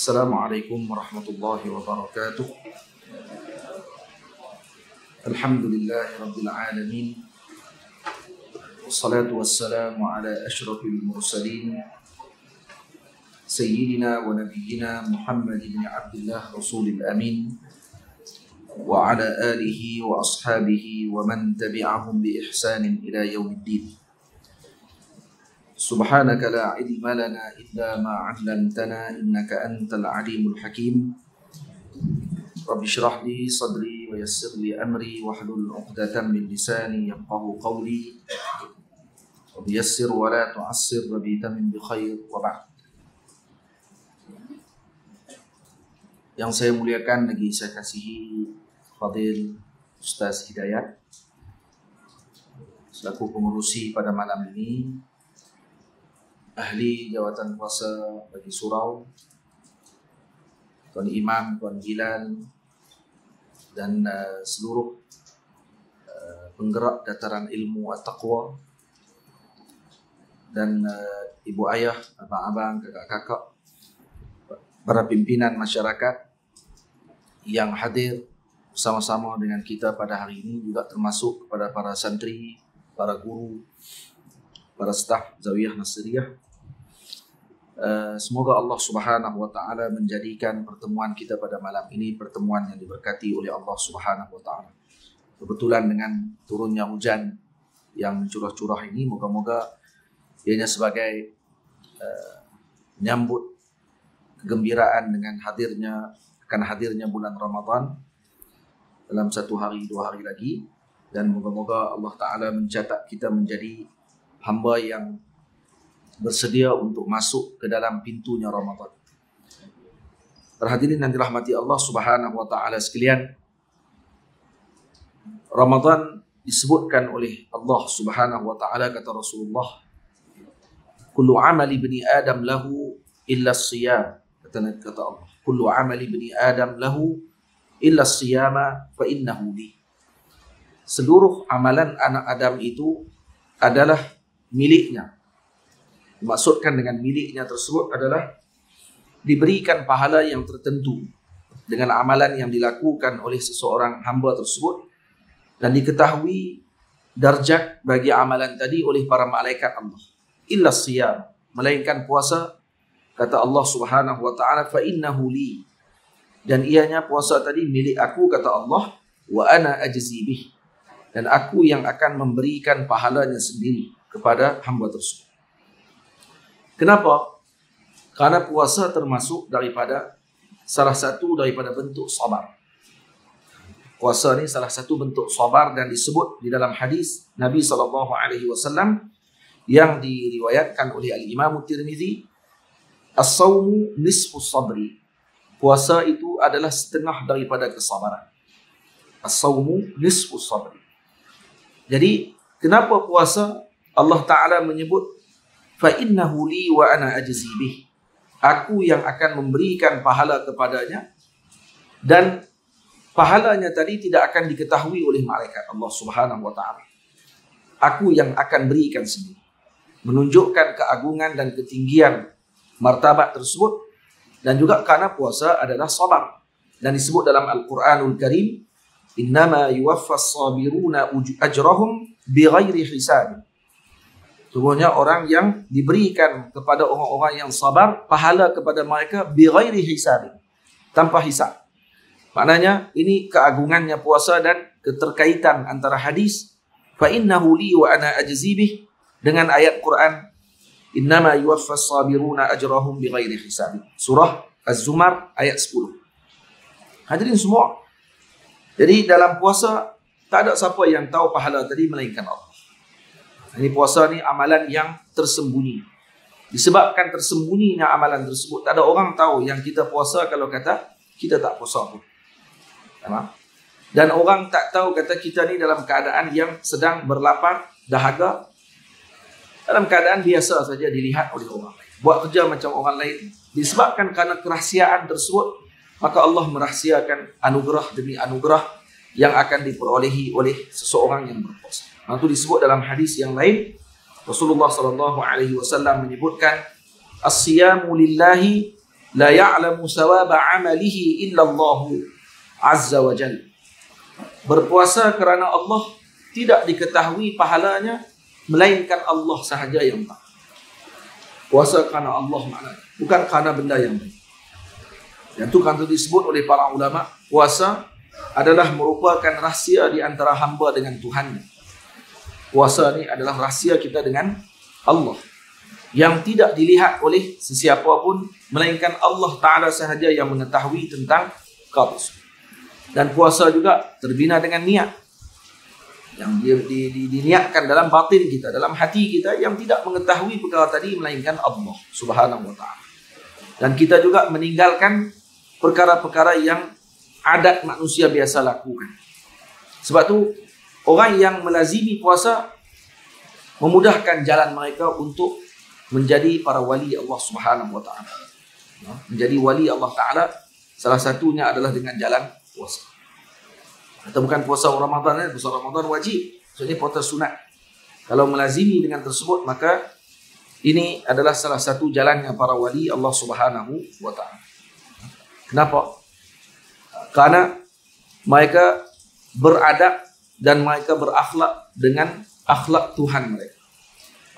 Assalamualaikum warahmatullahi wabarakatuh. Alhamdulillahi rabbil alamin. Wassalatu wassalamu ala asyrafil mursalin Sayyidina wa nabiyyina Muhammad ibn Abdullah Rasulil Amin wa ala alihi wa ashabihi wa man tabi'ahum bi ihsanin ila yaumiddin. Subhanaka la ilma lana illa ma 'allamtana innaka antal alimul hakim. Rabbi shrah li sadri wa yassir li amri wahlul 'uqdatam min lisani yafqahu qawli. Rabbi yassir wa la tu'assir rabbi tamim bi khair wa ba'd. Yang saya muliakan lagi saya kasihi Fadil Ustaz Hidayat selaku pengurusi pada malam ini, ahli jawatan kuasa bagi surau, Tuan Imam, Tuan Gilal, dan seluruh penggerak dataran ilmu at-taqwa, dan ibu ayah, abang-abang, kakak-kakak, para pimpinan masyarakat yang hadir bersama-sama dengan kita pada hari ini, juga termasuk kepada para santri, para guru, para staf Zawiyah Nasiriyah. Semoga Allah Subhanahu wa taala menjadikan pertemuan kita pada malam ini pertemuan yang diberkati oleh Allah Subhanahu wa taala. Kebetulan dengan turunnya hujan yang curah-curah ini, moga-moga ianya sebagai menyambut kegembiraan dengan hadirnya bulan Ramadan dalam 1 hari 2 hari lagi, dan moga-moga Allah taala mencatat kita menjadi hamba yang bersedia untuk masuk ke dalam pintunya Ramadan. Hadirin yang dirahmati Allah Subhanahu wa taala sekalian, Ramadan disebutkan oleh Allah Subhanahu wa taala, kata Rasulullah, kullu amali bani Adam lahu illa as-siyam. Kata Allah, kullu amali bani Adam lahu illa as-siyama fa innahu li. Seluruh amalan anak Adam itu adalah miliknya. Dimaksudkan dengan miliknya tersebut adalah diberikan pahala yang tertentu dengan amalan yang dilakukan oleh seseorang hamba tersebut, dan diketahui darjat bagi amalan tadi oleh para malaikat Allah. Illa siyam, melainkan puasa, kata Allah Subhanahu wa taala, fa innahu li, dan ianya puasa tadi milik aku, kata Allah, wa ana ajzi bih, dan aku yang akan memberikan pahalanya sendiri kepada hamba tersebut. Kenapa? Karena puasa termasuk salah satu daripada bentuk sabar. Puasa ni salah satu bentuk sabar, dan disebut di dalam hadis Nabi SAW yang diriwayatkan oleh Al-Imam Tirmizi, as-sawmu nisfus sabri. Puasa itu adalah setengah daripada kesabaran. As-sawmu nisfus sabri. Jadi, kenapa puasa Allah Ta'ala menyebut fa innahu li wa ana ajzi bih, aku yang akan memberikan pahala kepadanya, dan pahalanya tadi tidak akan diketahui oleh malaikat Allah Subhanahu wa taala. Aku yang akan berikan sendiri. Menunjukkan keagungan dan ketinggian martabat tersebut, dan juga karena puasa adalah sabar, dan disebut dalam Al-Quranul Karim, innama yuwaffas sabiruna ajrahum bighairi hisab. Sesungguhnya orang yang diberikan kepada orang-orang yang sabar, pahala kepada mereka bighairi hisab, tanpa hisab. Maknanya ini keagungannya puasa dan keterkaitan antara hadis fa innahu li wa ana ajzi bih dengan ayat Quran innama yuwaffas sabiruna ajrahum bighairi hisab. Surah Az-Zumar ayat 10. Hadirin semua, jadi dalam puasa tak ada siapa yang tahu pahala tadi melainkan Allah. Ini puasa ni amalan yang tersembunyi. Disebabkan tersembunyinya amalan tersebut, tak ada orang tahu yang kita puasa kalau kata kita tak puasa pun. Dan orang tak tahu kata kita ni dalam keadaan yang sedang berlapar, dahaga, dalam keadaan biasa saja dilihat oleh orang lain. Buat kerja macam orang lain. Disebabkan kerana kerahsiaan tersebut, maka Allah merahsiakan anugerah demi anugerah yang akan diperolehi oleh seseorang yang berpuasa. Itu disebut dalam hadis yang lain, Rasulullah SAW menyebutkan as-siyamu lillahi la ya'lamu sawaba 'amalihi illa Allah azza wa jalla. Berpuasa kerana Allah tidak diketahui pahalanya melainkan Allah sahaja yang tahu. Puasa kerana Allah maknanya, bukan kerana benda yang lain. Yang itu kan disebut oleh para ulama, puasa adalah merupakan rahsia di antara hamba dengan Tuhan. Puasa ni adalah rahsia kita dengan Allah yang tidak dilihat oleh sesiapa pun melainkan Allah Ta'ala sahaja yang mengetahui tentang perkara tersebut. Dan puasa juga terbina dengan niat yang diniatkan dalam batin kita, dalam hati kita, yang tidak mengetahui perkara tadi melainkan Allah Subhanahu wa Ta'ala. Dan kita juga meninggalkan perkara-perkara yang adat manusia biasa lakukan. Sebab tu orang yang melazimi puasa memudahkan jalan mereka untuk menjadi para wali Allah Subhanahu wa Ta'ala. Menjadi wali Allah Ta'ala salah satunya adalah dengan jalan puasa. Atau bukan puasa Ramadan, puasa Ramadan wajib. Maksudnya puasa sunat. Kalau melazimi dengan tersebut, maka ini adalah salah satu jalannya para wali Allah Subhanahu wa Ta'ala. Kenapa? Karena mereka beradab dan mereka berakhlak dengan akhlak Tuhan mereka.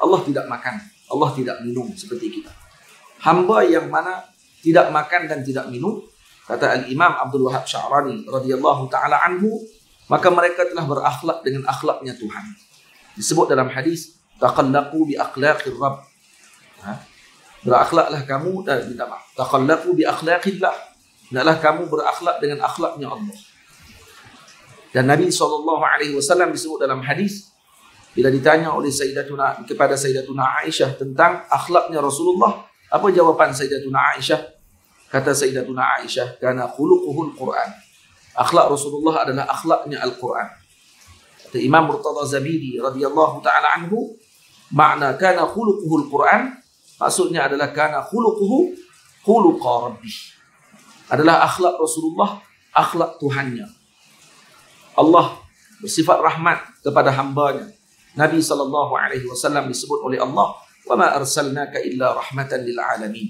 Allah tidak makan, Allah tidak minum seperti kita. Hamba yang mana tidak makan dan tidak minum, kata Al-Imam Abdul Wahab Sya'rani radhiyallahu ta'ala anhu, maka mereka telah berakhlak dengan akhlaknya Tuhan. Disebut dalam hadis, taqallaqu bi akhlaqir Rabb. Berakhlaklah kamu, taqallaqu bi akhlaqillah. Hendaklah kamu berakhlak dengan akhlaknya Allah. Dan Nabi SAW disebut dalam hadis, bila ditanya oleh kepada Sayyidatuna Aisyah tentang akhlaknya Rasulullah, apa jawapan Sayyidatuna Aisyah? Kata Sayyidatuna Aisyah, kana khuluquhul Quran. Akhlak Rasulullah adalah akhlaknya Al-Quran. Kata Imam Murtada Zabidi radhiyallahu ta'ala anhu, makna kana khuluquhul Quran, maksudnya adalah kana khuluquhu khuluqa rabbih. Adalah akhlak Rasulullah, akhlak Tuhannya. Allah bersifat rahmat kepada hambanya. Nabi SAW disebut oleh Allah, wa ma arsalnaka illa rahmatan lil alamin.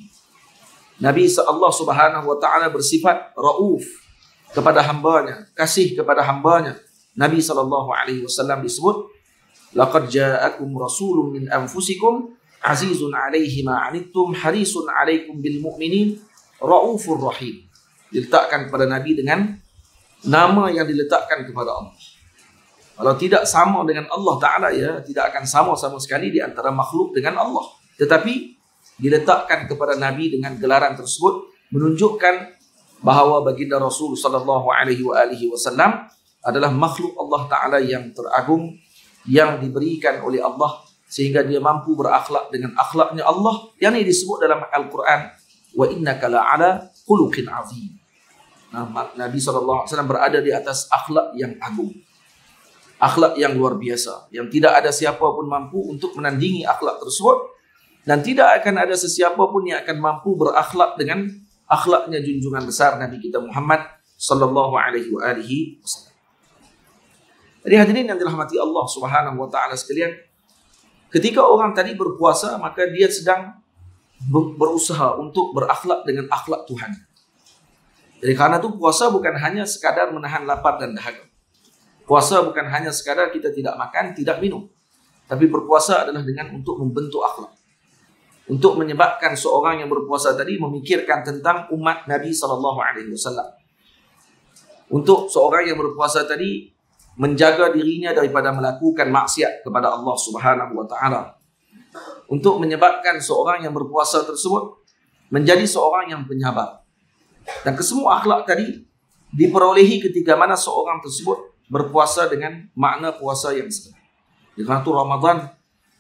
Nabi Allah Subhanahu wa Ta'ala bersifat rauf kepada hambanya, kasih kepada hambanya. Nabi SAW disebut, laqad ja'akum rasulun min anfusikum azizun 'alaihi ma 'anittum harisun 'alaikum bil mu'minin raufur rahim. Diletakkan kepada Nabi dengan nama yang diletakkan kepada Allah. Kalau tidak sama dengan Allah Ta'ala, ya, tidak akan sama sekali di antara makhluk dengan Allah. Tetapi diletakkan kepada Nabi dengan gelaran tersebut menunjukkan bahawa baginda Rasul SAW adalah makhluk Allah Ta'ala yang teragung, yang diberikan oleh Allah sehingga dia mampu berakhlak dengan akhlaknya Allah, yang ini disebut dalam Al-Quran, wa innaka la'ala khuluqin azim. Nabi SAW berada di atas akhlak yang agung, akhlak yang luar biasa, yang tidak ada siapa pun mampu untuk menandingi akhlak tersebut, dan tidak akan ada sesiapa pun yang akan mampu berakhlak dengan akhlaknya junjungan besar Nabi kita Muhammad sallallahu alaihi wasallam. Jadi hadirin yang dirahmati Allah Subhanahu wa Ta'ala sekalian, ketika orang tadi berpuasa, maka dia sedang berusaha untuk berakhlak dengan akhlak Tuhan. Jadi karena itu puasa bukan hanya sekadar menahan lapar dan dahaga. Puasa bukan hanya sekadar kita tidak makan, tidak minum. Tapi berpuasa adalah dengan untuk membentuk akhlak. Untuk menyebabkan seorang yang berpuasa tadi memikirkan tentang umat Nabi SAW. Untuk seorang yang berpuasa tadi menjaga dirinya daripada melakukan maksiat kepada Allah Subhanahu wa Ta'ala. Untuk menyebabkan seorang yang berpuasa tersebut menjadi seorang yang penyabar. Dan kesemua akhlak tadi diperolehi ketika mana seorang tersebut berpuasa dengan makna puasa yang sebenar. Karena itu Ramadan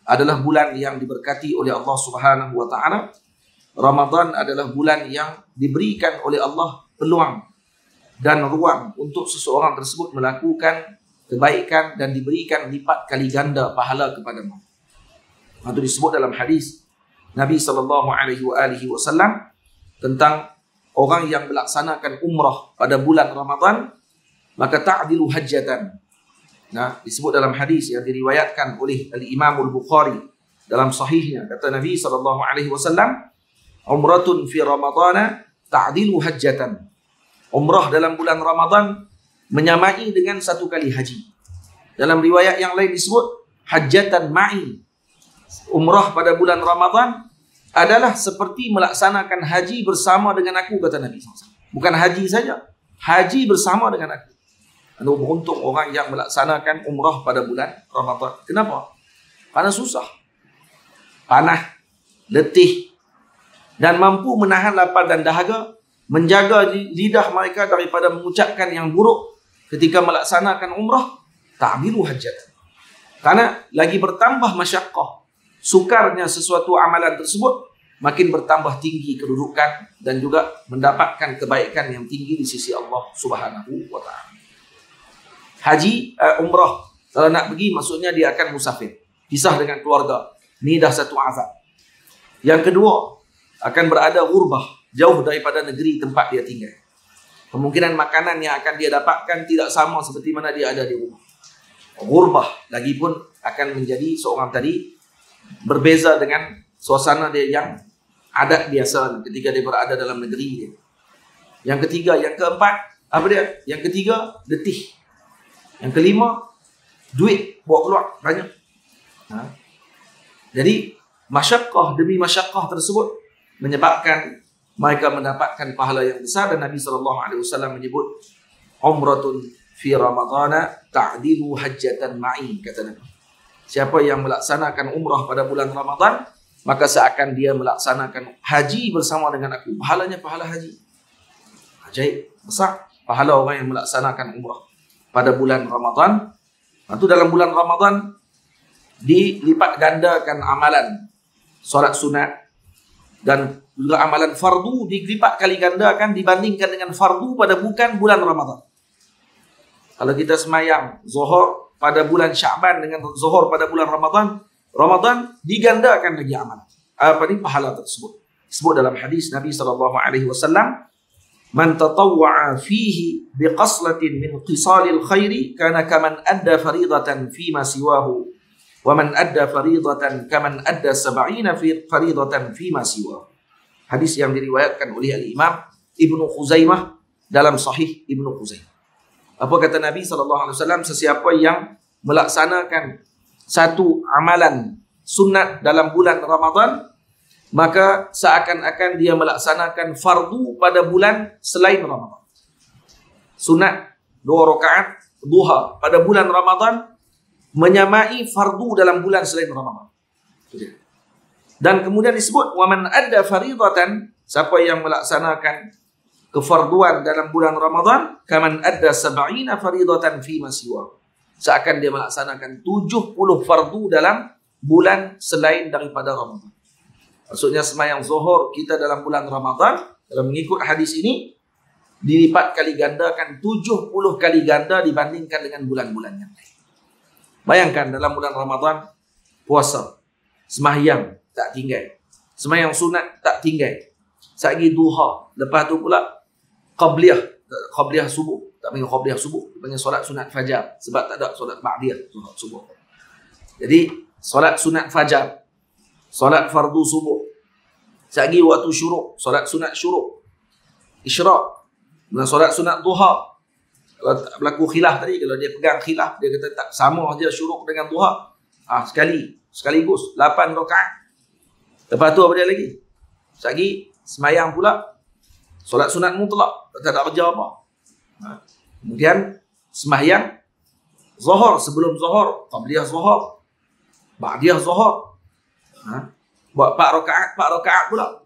adalah bulan yang diberkati oleh Allah Subhanahu wa Ta'ala. Ramadan adalah bulan yang diberikan oleh Allah peluang dan ruang untuk seseorang tersebut melakukan kebaikan dan diberikan lipat kali ganda pahala kepada mereka. Itu disebut dalam hadis Nabi SAW tentang orang yang melaksanakan umrah pada bulan Ramadan, maka ta'dilu hajjatan. Nah, disebut dalam hadis yang diriwayatkan oleh Al-Imam Al-Bukhari dalam sahihnya, kata Nabi SAW, Umratun fi Ramadana ta'dilu hajjatan. Umrah dalam bulan Ramadan menyamai dengan satu kali haji. Dalam riwayat yang lain disebut hajjatan ma'i. Umrah pada bulan Ramadan adalah seperti melaksanakan haji bersama dengan aku, kata Nabi SAW. Bukan haji saja, haji bersama dengan aku. Beruntung orang yang melaksanakan umrah pada bulan Ramadan. Kenapa? Karena susah, panah, letih, dan mampu menahan lapar dan dahaga, menjaga lidah mereka daripada mengucapkan yang buruk ketika melaksanakan umrah. Ta'dilu hajjatan. Karena lagi bertambah masyaqqah, sukarnya sesuatu amalan tersebut, makin bertambah tinggi kedudukan dan juga mendapatkan kebaikan yang tinggi di sisi Allah Subhanahu wa taala. Haji, umrah, kalau nak pergi maksudnya dia akan musafir, pisah dengan keluarga. Ini dah satu azab. Yang kedua, akan berada gurbah, jauh daripada negeri tempat dia tinggal. Kemungkinan makanan yang akan dia dapatkan tidak sama seperti mana dia ada di rumah. Gurbah lagipun akan menjadi seorang tadi berbeza dengan suasana dia yang adat biasa ketika dia berada dalam negeri dia. Yang ketiga, yang keempat, apa dia? Yang ketiga, letih. Yang kelima, duit bawa keluar banyak. Jadi masyaqqah demi masyaqqah tersebut menyebabkan mereka mendapatkan pahala yang besar. Dan Nabi SAW menyebut umratun fi Ramadana ta'dilu hajjatan ma'i, kata Nabi. Siapa yang melaksanakan umrah pada bulan Ramadan, maka seakan dia melaksanakan haji bersama dengan aku. Pahalanya pahala haji. Ajaib, besar pahala orang yang melaksanakan umrah pada bulan Ramadan. Itu dalam bulan Ramadan dilipat gandakan amalan solat sunat dan juga amalan fardu dilipat kali gandakan dibandingkan dengan fardu pada bukan bulan Ramadan. Kalau kita semayang zuhur pada bulan Sya'ban dengan zuhur pada bulan Ramadan digandakan lagi amalan. Pahala tersebut. Disebut dalam hadis Nabi SAW, man tatawwa'a fihi biqaslatin min qisalil khairi kana kaman adda faridatan fima siwahu wa man adda faridatan kaman adda 70 faridatan fima siwahu. Hadis yang diriwayatkan oleh Al-Imam Ibnu Khuzaimah dalam Sahih Ibnu Khuzaimah. Apa kata Nabi SAW? Sesiapa yang melaksanakan satu amalan sunat dalam bulan Ramadan, maka seakan-akan dia melaksanakan fardu pada bulan selain Ramadan. Sunat 2 rakaat duha pada bulan Ramadan menyamai fardu dalam bulan selain Ramadan. Dan kemudian disebut waman adda faridatan, siapa yang melaksanakan kefarduan dalam bulan Ramadan, kaman adda 70 faridatan fi ma siwa. Seakan dia melaksanakan 70 fardu dalam bulan selain daripada Ramadan. Maksudnya semayang zuhur kita dalam bulan Ramadan, dalam mengikut hadis ini, dilipat kali gandakan 70 kali ganda dibandingkan dengan bulan-bulan yang lain. Bayangkan dalam bulan Ramadan, puasa, semahyang tak tinggal, semayang sunat tak tinggal, sehari duha, lepas tu pula qabliyah subuh, tak panggil qabliyah subuh, panggil solat sunat fajar, sebab tak ada solat ba'diyah solat subuh. Jadi solat sunat fajar, solat fardu subuh, sehari waktu syuruk, solat sunat syuruk, isyraq, dan solat sunat duha. Kalau berlaku khilaf tadi, kalau dia pegang khilaf, dia kata tak sama aja syuruk dengan duha. Sekaligus 8 rakaat. Lepas tu apa dia lagi? Sehari semayang pula solat sunat mutlak, tak ada kerja apa. Kemudian semayang zuhur, sebelum zuhur qabliyah zuhur, ba'diyah zuhur. Buat 4 rakaat pula.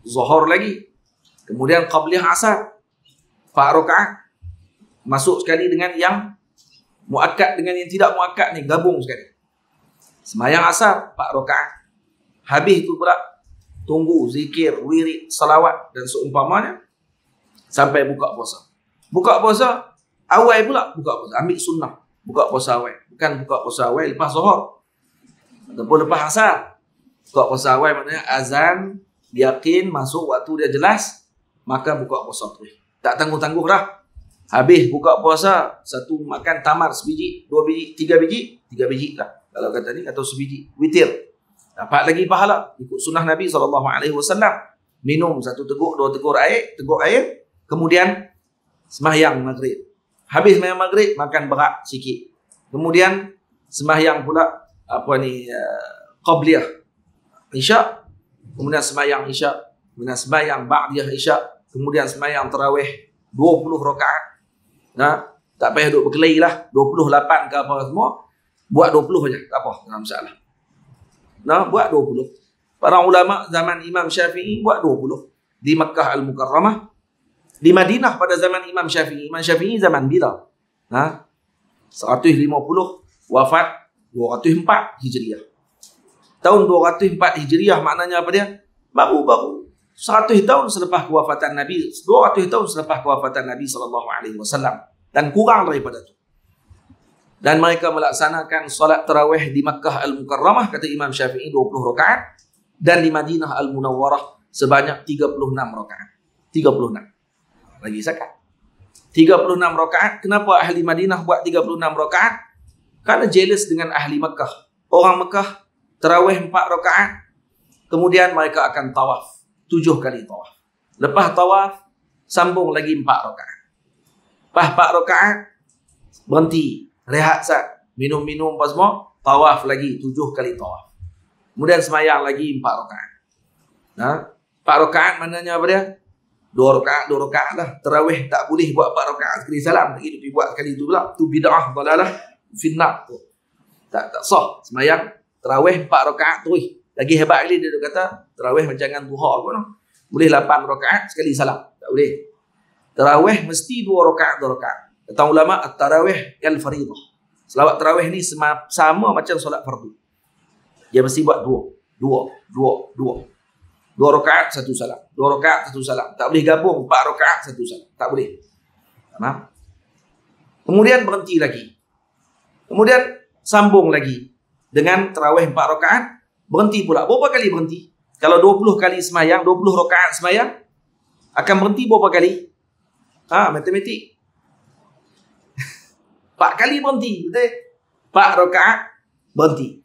Zuhur lagi. Kemudian qabliyah asar 4 rakaat. Masuk sekali dengan yang muakkad dengan yang tidak muakkad ni, gabung sekali. Semayang asar 4 rakaat. Habis itu pula tunggu zikir, wirid, salawat dan seumpamanya sampai buka puasa. Buka puasa awal pula buka puasa, ambil sunnah. Buka puasa awal, bukan buka puasa awal lepas zuhur ataupun lepas asar. Buka puasa awal maknanya azan, yakin masuk waktu dia jelas, maka buka puasa terus. Tak tangguh-tangguh dah. Habis buka puasa, satu makan tamar sebiji, 2 biji, 3 biji, 3 biji lah. Kalau kata ni, atau sebiji, witir. Dapat lagi pahala ikut sunnah Nabi SAW. minum 1 teguk, 2 teguk air, kemudian sembahyang maghrib. Habis sembahyang maghrib, makan berat sikit. Kemudian sembahyang pula qabliyah isyak, kemudian sembahyang isyak, kemudian sembahyang ba'diyah isyak, kemudian sembahyang tarawih 20 rakaat. Tak payah duduk berkelahi lah, 28 ke apa semua, buat 20 saja, tak apa, tak masalah. Buat 20. Para ulama zaman Imam Syafi'i buat 20 di Makkah Al-Mukarramah. Di Madinah pada zaman Imam Syafi'i. Imam Syafi'i zaman bila? 150, wafat 204 Hijriah. Tahun 204 Hijriah maknanya apa dia? Baru-baru 100 tahun selepas kewafatan Nabi, 200 tahun selepas kewafatan Nabi SAW. Dan kurang daripada itu. Dan mereka melaksanakan solat tarawih di Makkah Al-Mukarramah, kata Imam Syafi'i, 20 rakaat. Dan di Madinah Al-Munawwarah sebanyak 36 rakaat. 36. Lagi zakat. 36 rakaat. Kenapa ahli Madinah buat 36 rakaat? Karena jealous dengan ahli Makkah. Orang Makkah tarawih 4 rakaat. Kemudian mereka akan tawaf. 7 kali tawaf. Lepas tawaf, sambung lagi 4 rakaat. Lepas 4 rakaat, berhenti. Rehat sat. Minum-minum apa semua. Tawaf lagi 7 kali tawaf. Kemudian semayang lagi 4 rakaat. 4 rakaat maknanya apa dia? 2 rakaat lah. Tarawih tak boleh buat 4 rakaat sekali salam. Tak pergi buat sekali tu pula. Tu bid'ah, dalalah, finnar tu. Tak sah. Semayang tarawih 4 rakaat tu. Lagi hebat lagi dia kata, tarawih macam dengan duha pun. Boleh 8 rakaat sekali salam. Tak boleh. Tarawih mesti 2 rakaat. Kata ulama, at-tarawih kal faridah. Selawat tarawih ni sama macam solat fardu. Dia mesti buat 2 rakaat 1 salam. 2 rakaat 1 salam. Tak boleh gabung 4 rakaat 1 salam. Tak boleh. Faham? Kemudian berhenti lagi. Kemudian sambung lagi. Dengan tarawih 4 rakaat. Berhenti pula. Berapa kali berhenti? Kalau 20 kali semayang, 20 rakaat semayang, akan berhenti berapa kali? Matematik. 4 kali berhenti. Betul? 4 rakaat berhenti.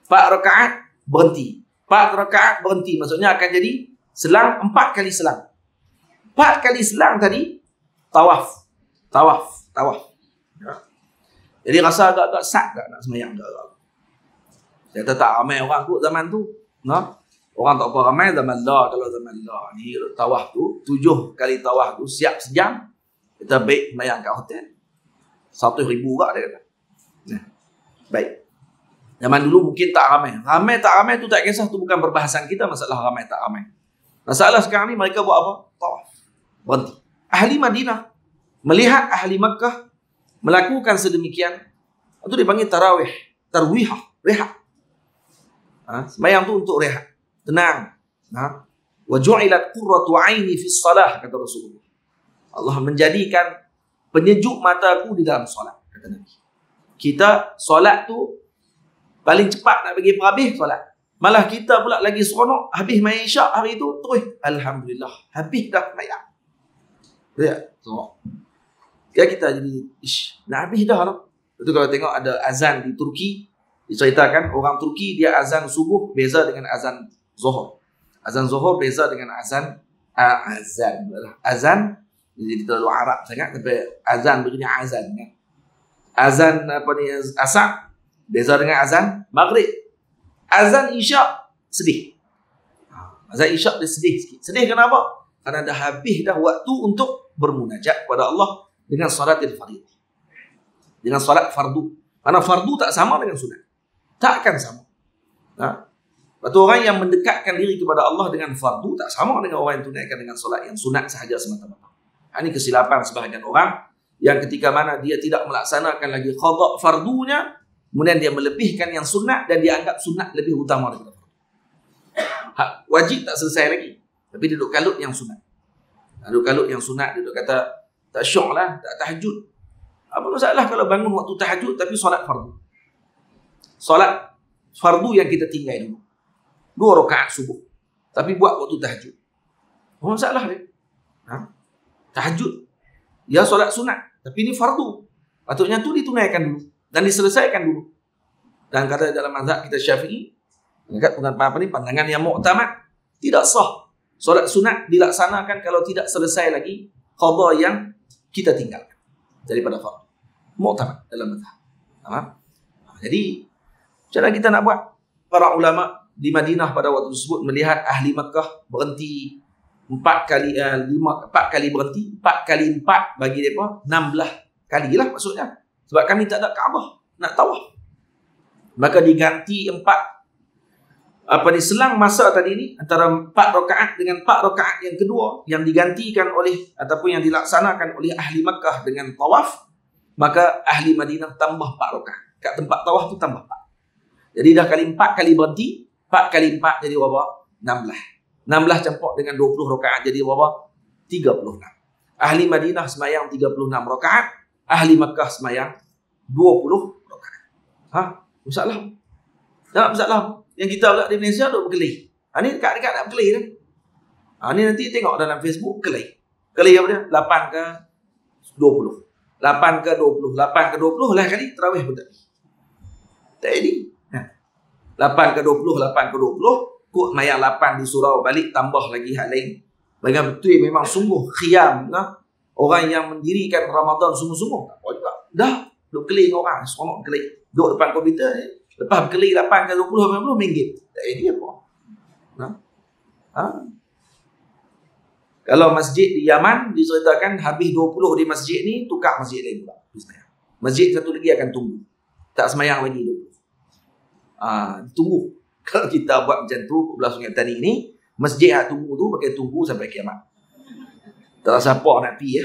4 rakaat berhenti. 4 rakaat berhenti. Maksudnya akan jadi selang 4 kali selang. 4 kali selang tadi tawaf. Jadi rasa agak-agak sak tak nak semayang tak? Dia tak ramai orang kot zaman tu. Orang tak apa ramai zaman lah. Kalau zaman lah ni tawaf tu 7 kali tawaf tu siap sejam. Kita baik semayang kat hotel. 1,000 kat dia kata. Baik. Zaman dulu mungkin tak ramai. Ramai tak ramai tu tak kisah. Tu bukan perbahasan kita masalah ramai tak ramai. Masalah sekarang ni mereka buat apa? Tawaf. Berhenti. Ahli Madinah melihat ahli Makkah melakukan sedemikian. Itu dipanggil tarawih. Tarwihah. Rehat. Sembahyang tu untuk rehat. Tenang. Wa ju'ilat qurratu 'aini fi shalah, kata Rasulullah. Allah menjadikan penyejuk mataku di dalam solat, kata Nabi. Kita solat tu paling cepat nak bagi perhabis solat. Malah kita pula lagi seronok habis main isyak hari tu terus alhamdulillah habis dah main. Ya, seronok. Ya kita jadi nak habis dah lah. Itu kalau tengok ada azan di Turki, diceritakan orang Turki dia azan subuh beza dengan azan zuhur. Azan zuhur beza dengan azan jadi terlalu Arab sangat tapi azan begini azan kan. Azan asar beza dengan azan maghrib. Azan isyak sedih. Azan isyak dia sedih sikit. Sedih kenapa? Karena dah habis dah waktu untuk bermunajat kepada Allah dengan salatil fardhu. Dengan salat fardu. Karena fardu tak sama dengan sunat. Tak akan sama. Lepas orang yang mendekatkan diri kepada Allah dengan fardu tak sama dengan orang yang tunaikan dengan solat yang sunat sahaja semata-mata. Ini kesilapan sebahagian orang yang ketika mana dia tidak melaksanakan lagi qada fardunya, kemudian dia melebihkan yang sunat dan dia anggap sunat lebih utama daripada fardu. Wajib tak selesai lagi, tapi dia duduk kalut yang sunat. Duduk kalut yang sunat, dia duduk kata tak syok lah, tak tahajud. Apa masalah kalau bangun waktu tahajud tapi solat fardu? Solat fardu yang kita tinggal dulu 2 rakaat subuh tapi buat waktu tahajud. Apa masalah dia? Tahajud ya solat sunat tapi ini fardu. Patutnya tu ditunaikan dulu dan diselesaikan dulu. Dan kata dalam mazhab kita Syafi'i, bukan apa ni pandangan yang muktamad, tidak sah Solat sunat dilaksanakan kalau tidak selesai lagi qada yang kita tinggalkan daripada fardu. Mu'tamad dalam mazhab. Jadi macam mana kita nak buat? Para ulama di Madinah pada waktu tersebut melihat ahli Makkah berhenti 4 kali berhenti, 4 kali 4 bagi mereka 16 kali lah maksudnya. Sebab kami tak ada Kaabah nak tawaf. Maka diganti 4 selang masa tadi ni antara 4 rakaat dengan 4 rakaat yang kedua yang digantikan oleh ataupun yang dilaksanakan oleh ahli Makkah dengan tawaf, maka ahli Madinah tambah 4 rakaat. Kat tempat tawaf tu tambah 4. Jadi dah 4 kali berhenti, 4 kali 4 jadi berapa? 16. 16 campur dengan 20 rakaat jadi berapa? 36. Ahli Madinah semayang 36 rakaat, ahli Makkah semayang 20 rakaat. Masalah? Tak masalah. Yang kita pula di Malaysia duk berkelih. Ni dekat-dekat nak berkelih dah. Ni nanti tengok dalam Facebook kelih. Kelih apa dia? 8 ke 20. 8 ke 20. 8 ke 20 lah kali terawih pun tak. Tak jadi. 8 ke 20, 8 ke 20. Kok mayang 8 di surau balik tambah lagi hal lain. Bagaimana betul memang sungguh khiyam. Orang yang mendirikan Ramadan sungguh-sungguh. Tak apa juga. Dah. Duk kelih dengan orang. Seronok kelih. Duduk depan komputer ni. Lepas berkelih 8 ke 20, 80 minggit. Tak jadi apa. Kalau masjid di Yaman diceritakan habis 20 di masjid ni, tukar masjid lain pula. Masjid satu lagi akan tunggu. Tak semayang lagi 20. Tunggu. Kalau kita buat macam tu, belah Sungai Tani ni, masjid yang tunggu tu pakai tunggu sampai kiamat. Tak siapa nak pergi ya.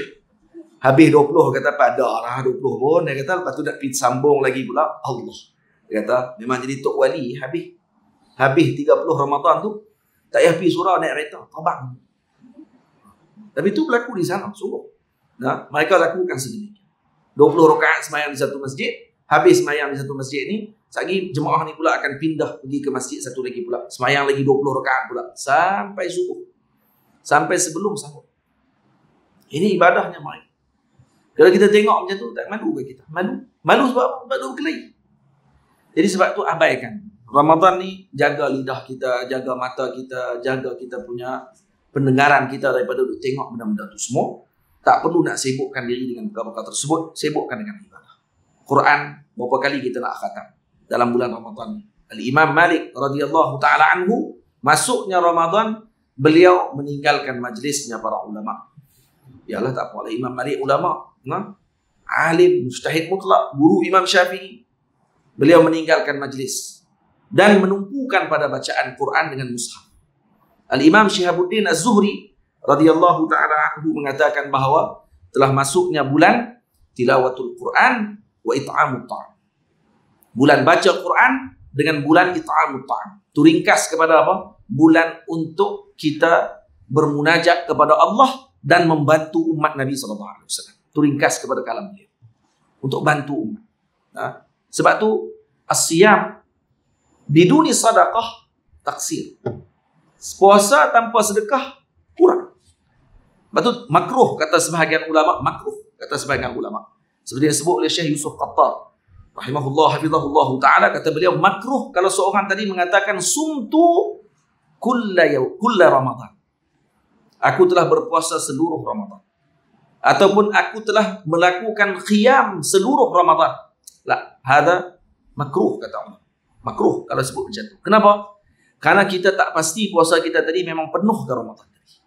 Habis 20 kata pada lah 20 pun. Dia kata lepas tu nak pergi sambung lagi pula. Allah. Dia kata memang jadi tok wali. Habis 30 Ramadan tu tak payah pergi surau naik kereta. Terbang. Tapi itu berlaku di sana. Sungguh. Mereka lakukan sedemikian. 20 rakaat semayang di satu masjid. Habis semayang di satu masjid ni. Lagi jemaah ni pula akan pindah pergi ke masjid satu lagi pula. Semayang lagi 20 rakaat pula. Sampai subuh. Sampai sebelum sahur. Ini ibadahnya mereka. Kalau kita tengok macam tu, tak malu ke kita? Malu sebab berkelahi. Jadi sebab tu abaikan. Ramadan ni jaga lidah kita, jaga mata kita, jaga kita punya pendengaran kita daripada duk tengok benda-benda tu semua. Tak perlu nak sibukkan diri dengan perkara-perkara tersebut. Sibukkan dengan ibadah. Quran, berapa kali kita nak khatam dalam bulan Ramadan ni. Al-Imam Malik radhiyallahu ta'ala anhu, masuknya Ramadan, beliau meninggalkan majlisnya para ulama. Yalah tak apalah, Imam Malik ulama. Alim, mujtahid mutlak, guru Imam Syafi'i. Beliau meninggalkan majlis dan menumpukan pada bacaan Quran dengan mushaf. Al-Imam Syihabuddin Az-Zuhri radhiyallahu ta'ala anhu mengatakan bahawa telah masuknya bulan tilawatul Quran wa it'amut ta'am. Bulan baca Quran dengan bulan it'amut ta'am. Itu ringkas kepada apa? Bulan untuk kita bermunajat kepada Allah dan membantu umat Nabi SAW. Itu ringkas kepada kalam beliau. Untuk bantu umat. Sebab tu as-siyam biduni sadaqah taksir. Puasa tanpa sedekah kurang. Sebab tu makruh kata sebahagian ulama, makruh kata sebahagian ulama. Seperti yang disebut oleh Syekh Yusuf Qattar rahimahullah hafizahullah taala, kata beliau makruh kalau seorang tadi mengatakan sumtu kulla Ramadan. Aku telah berpuasa seluruh Ramadan. Ataupun aku telah melakukan qiyam seluruh Ramadan. La, hada makruh kata Allah. Makruh kalau sebut macam tu. Kenapa? Karena kita tak pasti puasa kita tadi memang penuh ke Ramadan tadi.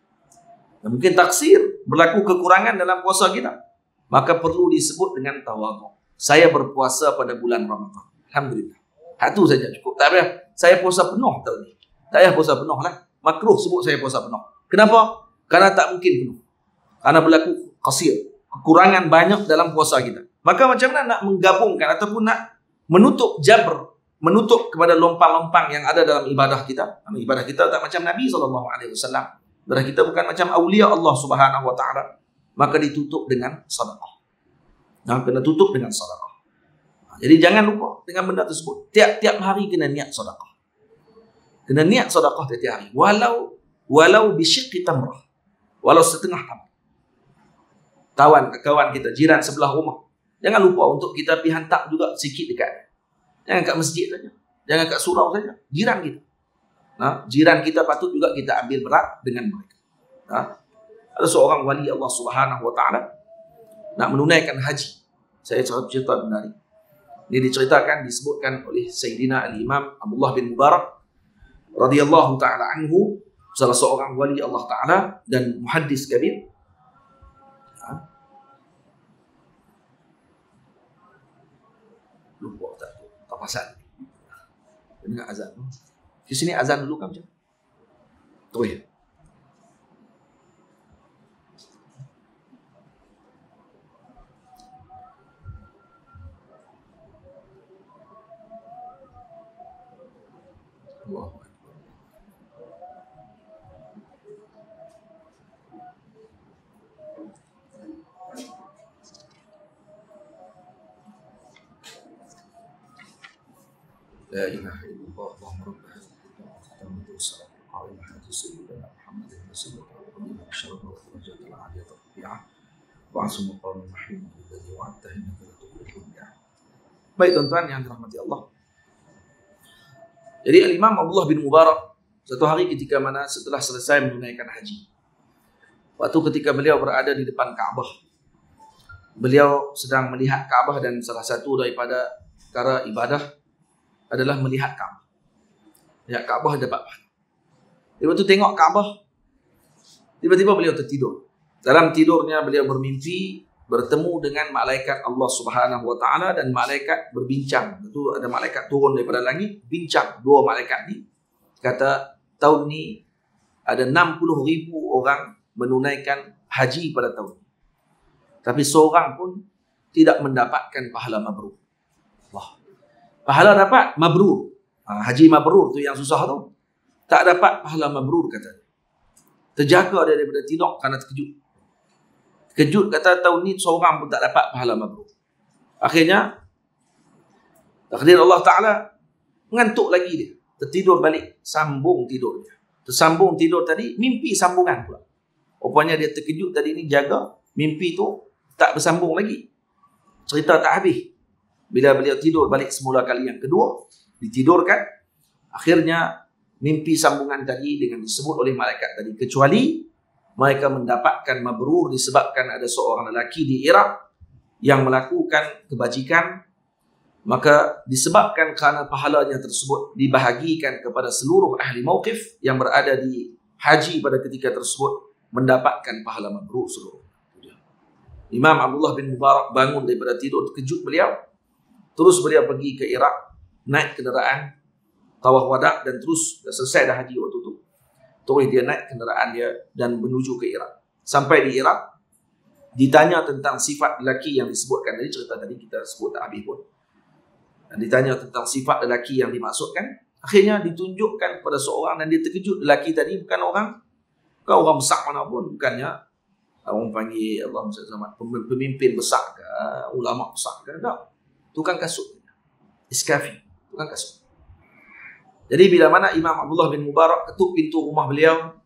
Dan mungkin taksir, berlaku kekurangan dalam puasa kita. Maka perlu disebut dengan tawadhu. Saya berpuasa pada bulan Ramadan. Alhamdulillah. Hak tu saja cukup. Tak payah saya puasa penuh tahun ni. Tak payah puasa penuh lah. Makruh sebut saya puasa penuh. Kenapa? Karena tak mungkin penuh. Karena berlaku qasir. Kekurangan banyak dalam puasa kita. Maka macam mana nak menggabungkan ataupun nak menutup jabr, menutup kepada lompang-lompang yang ada dalam ibadah kita. Ibadah kita tak macam Nabi SAW. Ibadah kita bukan macam awliya Allah Subhanahu Wa Taala. Maka ditutup dengan sedekah. Kena tutup dengan sedekah. Jadi jangan lupa dengan benda tersebut. Tiap-tiap hari kena niat sedekah. Kena niat sedekah tiap-tiap hari. Walau bisyiqqi tamrah. Walau setengah tamrah. Kawan kita, jiran sebelah rumah. Jangan lupa untuk kita pergi hantar juga sikit dekat. Jangan kat masjid saja. Jangan kat surau saja. Jiran kita. jiran kita patut juga kita ambil berat dengan mereka. Ada seorang wali Allah Subhanahu wa taala nak menunaikan haji. Saya cerita benar ni. Ini diceritakan, disebutkan oleh Sayyidina Al-Imam Abdullah bin Mubarak radhiyallahu taala anhu, salah seorang wali Allah taala dan muhaddis kabir. Lupa tak pasal. Dengar azan. Di sini azan dulu kan macam. Terus ya. Allahu Akbar. La ilaha illallah Allahumma rabb hadhihi al-ummah wa sallallahu alaihi wa sallam sayyidina Muhammadin rasulullah wa syarra wa darajat al-'aliyah tabi'ah wa asmu qawmin mahmud alladhi wa'adta innaka la tukhlifu al-mi'ad. Baik tuan-tuan yang dirahmati Allah. Jadi Al-Imam Abdullah bin Mubarak satu hari ketika mana setelah selesai menunaikan haji, waktu ketika beliau berada di depan Kaabah, beliau sedang melihat Kaabah dan salah satu daripada perkara ibadah adalah melihat Kaabah. Lihat Kaabah dapat pahala. Dia waktu tengok Kaabah, tiba-tiba beliau tertidur. Dalam tidurnya beliau bermimpi bertemu dengan malaikat Allah Subhanahu wa taala dan malaikat berbincang. Itu ada malaikat turun daripada langit, bincang. Dua malaikat ni kata tahun ni ada 60,000 orang menunaikan haji pada tahun ini. Tapi seorang pun tidak mendapatkan pahala mabrur. Wah. Pahala dapat mabrur. Haji mabrur tu yang susah tu. Tak dapat pahala mabrur kata. Terjaga dia daripada tidur kerana terkejut. Kejut kata tahun ni seorang pun tak dapat pahala mabrur. Akhirnya takdir Allah Ta'ala mengantuk lagi dia. Tertidur balik. Sambung tidurnya. Tersambung tidur tadi, mimpi sambungan pula. Rupanya dia terkejut tadi ni jaga. Mimpi tu tak bersambung lagi. Cerita tak habis. Bila beliau tidur balik semula kali yang kedua, ditidurkan. Akhirnya mimpi sambungan tadi dengan disebut oleh malaikat tadi. Kecuali mereka mendapatkan mabrur disebabkan ada seorang lelaki di Iraq yang melakukan kebajikan, maka disebabkan kerana pahalanya tersebut dibahagikan kepada seluruh ahli mauqif yang berada di haji pada ketika tersebut mendapatkan pahala mabrur seluruh. Imam Abdullah bin Mubarak bangun daripada tidur, terkejut beliau. Terus beliau pergi ke Iraq, naik kenderaan tawaf wada dan terus dah selesai dah haji waktu itu. Terus dia naik kenderaan dia dan menuju ke Iraq. Sampai di Iraq, ditanya tentang sifat lelaki yang disebutkan tadi, cerita tadi kita sebut tak habis pun. Dan ditanya tentang sifat lelaki yang dimaksudkan, akhirnya ditunjukkan kepada seorang dan dia terkejut. Lelaki tadi bukan orang besar mana pun, bukannya orang panggil Allah SWT pemimpin besar ke, ulama besar ke, tak. Tukang kasut. Iskafi, tukang kasut. Jadi bila mana Imam Abdullah bin Mubarak ketuk pintu rumah beliau,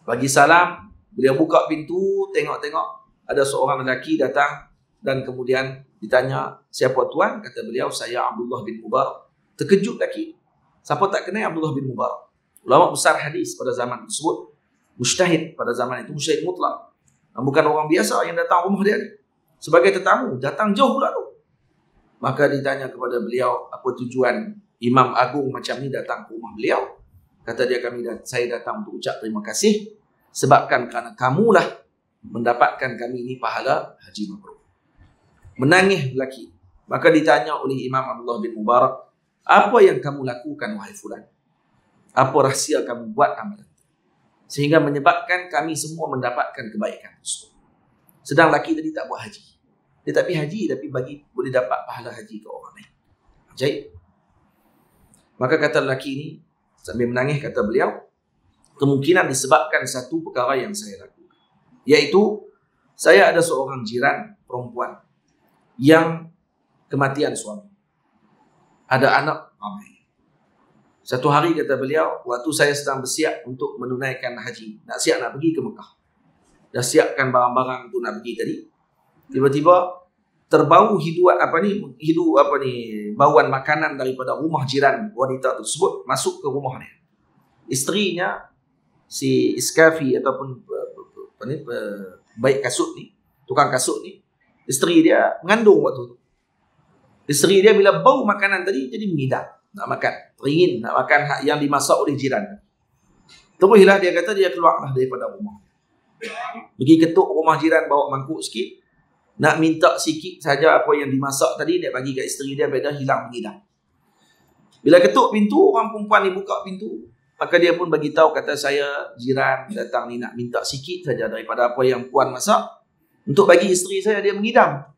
bagi salam, beliau buka pintu, tengok-tengok ada seorang lelaki datang dan kemudian ditanya, siapa tuan? Kata beliau, saya Abdullah bin Mubarak. Terkejut lelaki. Siapa tak kenal Abdullah bin Mubarak? Ulama besar hadis pada zaman tersebut, mujtahid pada zaman itu, mujtahid mutlak. Bukan orang biasa yang datang rumah dia ni. Sebagai tetamu, datang jauh pula tu. Maka ditanya kepada beliau, apa tujuan Imam Agung macam ni datang ke rumah beliau? Kata dia, saya datang untuk ucap terima kasih sebabkan kerana kamulah mendapatkan kami ini pahala haji mabrur. Menangis lelaki. Maka ditanya oleh Imam Abdullah bin Mubarak, apa yang kamu lakukan wahai fulan? Apa rahsia kamu buat amalan? Sehingga menyebabkan kami semua mendapatkan kebaikan tersebut. Sedang lelaki tadi tak buat haji. Dia tak pergi haji tapi boleh dapat pahala haji ke orang lain. Ajaib. Maka kata lelaki ini sambil menangis, kata beliau, kemungkinan disebabkan satu perkara yang saya lakukan, iaitu saya ada seorang jiran perempuan yang kematian suami, ada anak ramai. Satu hari kata beliau, waktu saya sedang bersiap untuk menunaikan haji, nak pergi ke Mekah, dah siapkan barang-barang untuk nak pergi tadi, tiba-tiba terbau bauan makanan daripada rumah jiran wanita tersebut masuk ke rumah dia. Isterinya si Iskafi ataupun baik kasut ni, tukang kasut ni, isteri dia mengandung waktu tu. Isteri dia bila bau makanan tadi jadi mengidam, nak makan, teringin nak makan hak yang dimasak oleh jiran. Teruslah dia kata dia keluarlah daripada rumah, pergi ketuk rumah jiran, bawa mangkuk sikit, nak minta sikit saja apa yang dimasak tadi, dia bagi kat isteri dia, beda hilang mengidam. Bila ketuk pintu, orang perempuan ni buka pintu, maka dia pun bagi tahu, kata saya jiran datang ni nak minta sikit saja daripada apa yang puan masak untuk bagi isteri saya, dia mengidam.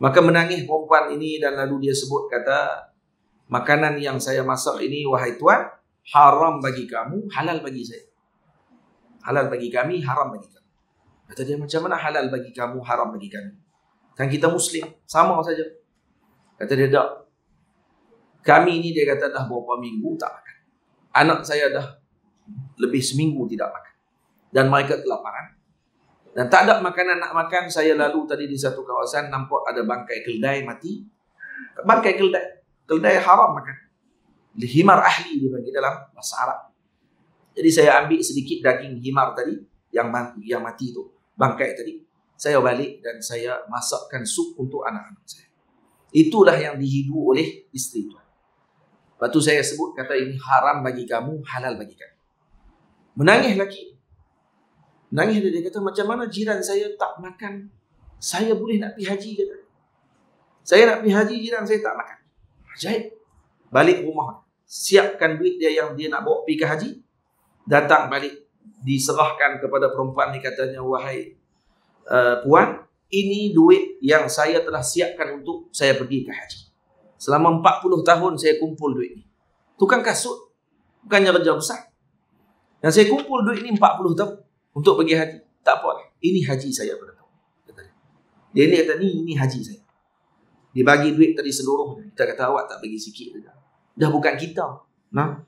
Maka menangis perempuan ini dan lalu dia sebut, kata makanan yang saya masak ini wahai tuan, haram bagi kamu, halal bagi saya. Halal bagi kami, haram bagi kamu. Kata dia, macam mana halal bagi kamu, haram bagi kami? Kan kita Muslim, sama saja. Kata dia, tak. Kami ni, dia kata dah berapa minggu tak makan. Anak saya dah lebih seminggu tidak makan. Dan mereka kelaparan. Dan tak ada makanan nak makan. Saya lalu tadi di satu kawasan, nampak ada bangkai keldai mati. Bangkai keldai. Keldai haram makan. Himar ahli dia bagi dalam bahasa Arab. Jadi saya ambil sedikit daging himar tadi, yang mati tu, bangkai tadi. Saya balik dan saya masakkan sup untuk anak-anak saya. Itulah yang dihidu oleh isteri tu. Lepas tu saya sebut, kata ini haram bagi kamu, halal bagi kamu. Menangis lagi. Menangis dia kata, macam mana jiran saya tak makan, saya boleh nak pergi haji, kata. Saya nak pergi haji, jiran saya tak makan. Ajaib. Balik rumah, siapkan duit dia yang dia nak bawa pergi ke haji. Datang balik, diserahkan kepada perempuan ni, katanya, wahai puan, ini duit yang saya telah siapkan untuk saya pergi ke haji. Selama 40 tahun saya kumpul duit ni. Tukang kasut, bukannya kerja besar. Dan saya kumpul duit ni 40 tahun untuk pergi haji. Tak apa, ini haji saya pada tahun. Dia ni kata, ni haji saya. Dia bagi duit tadi seluruh. Kita kata, awak tak bagi sikit saja. Dah bukan kita. Nah.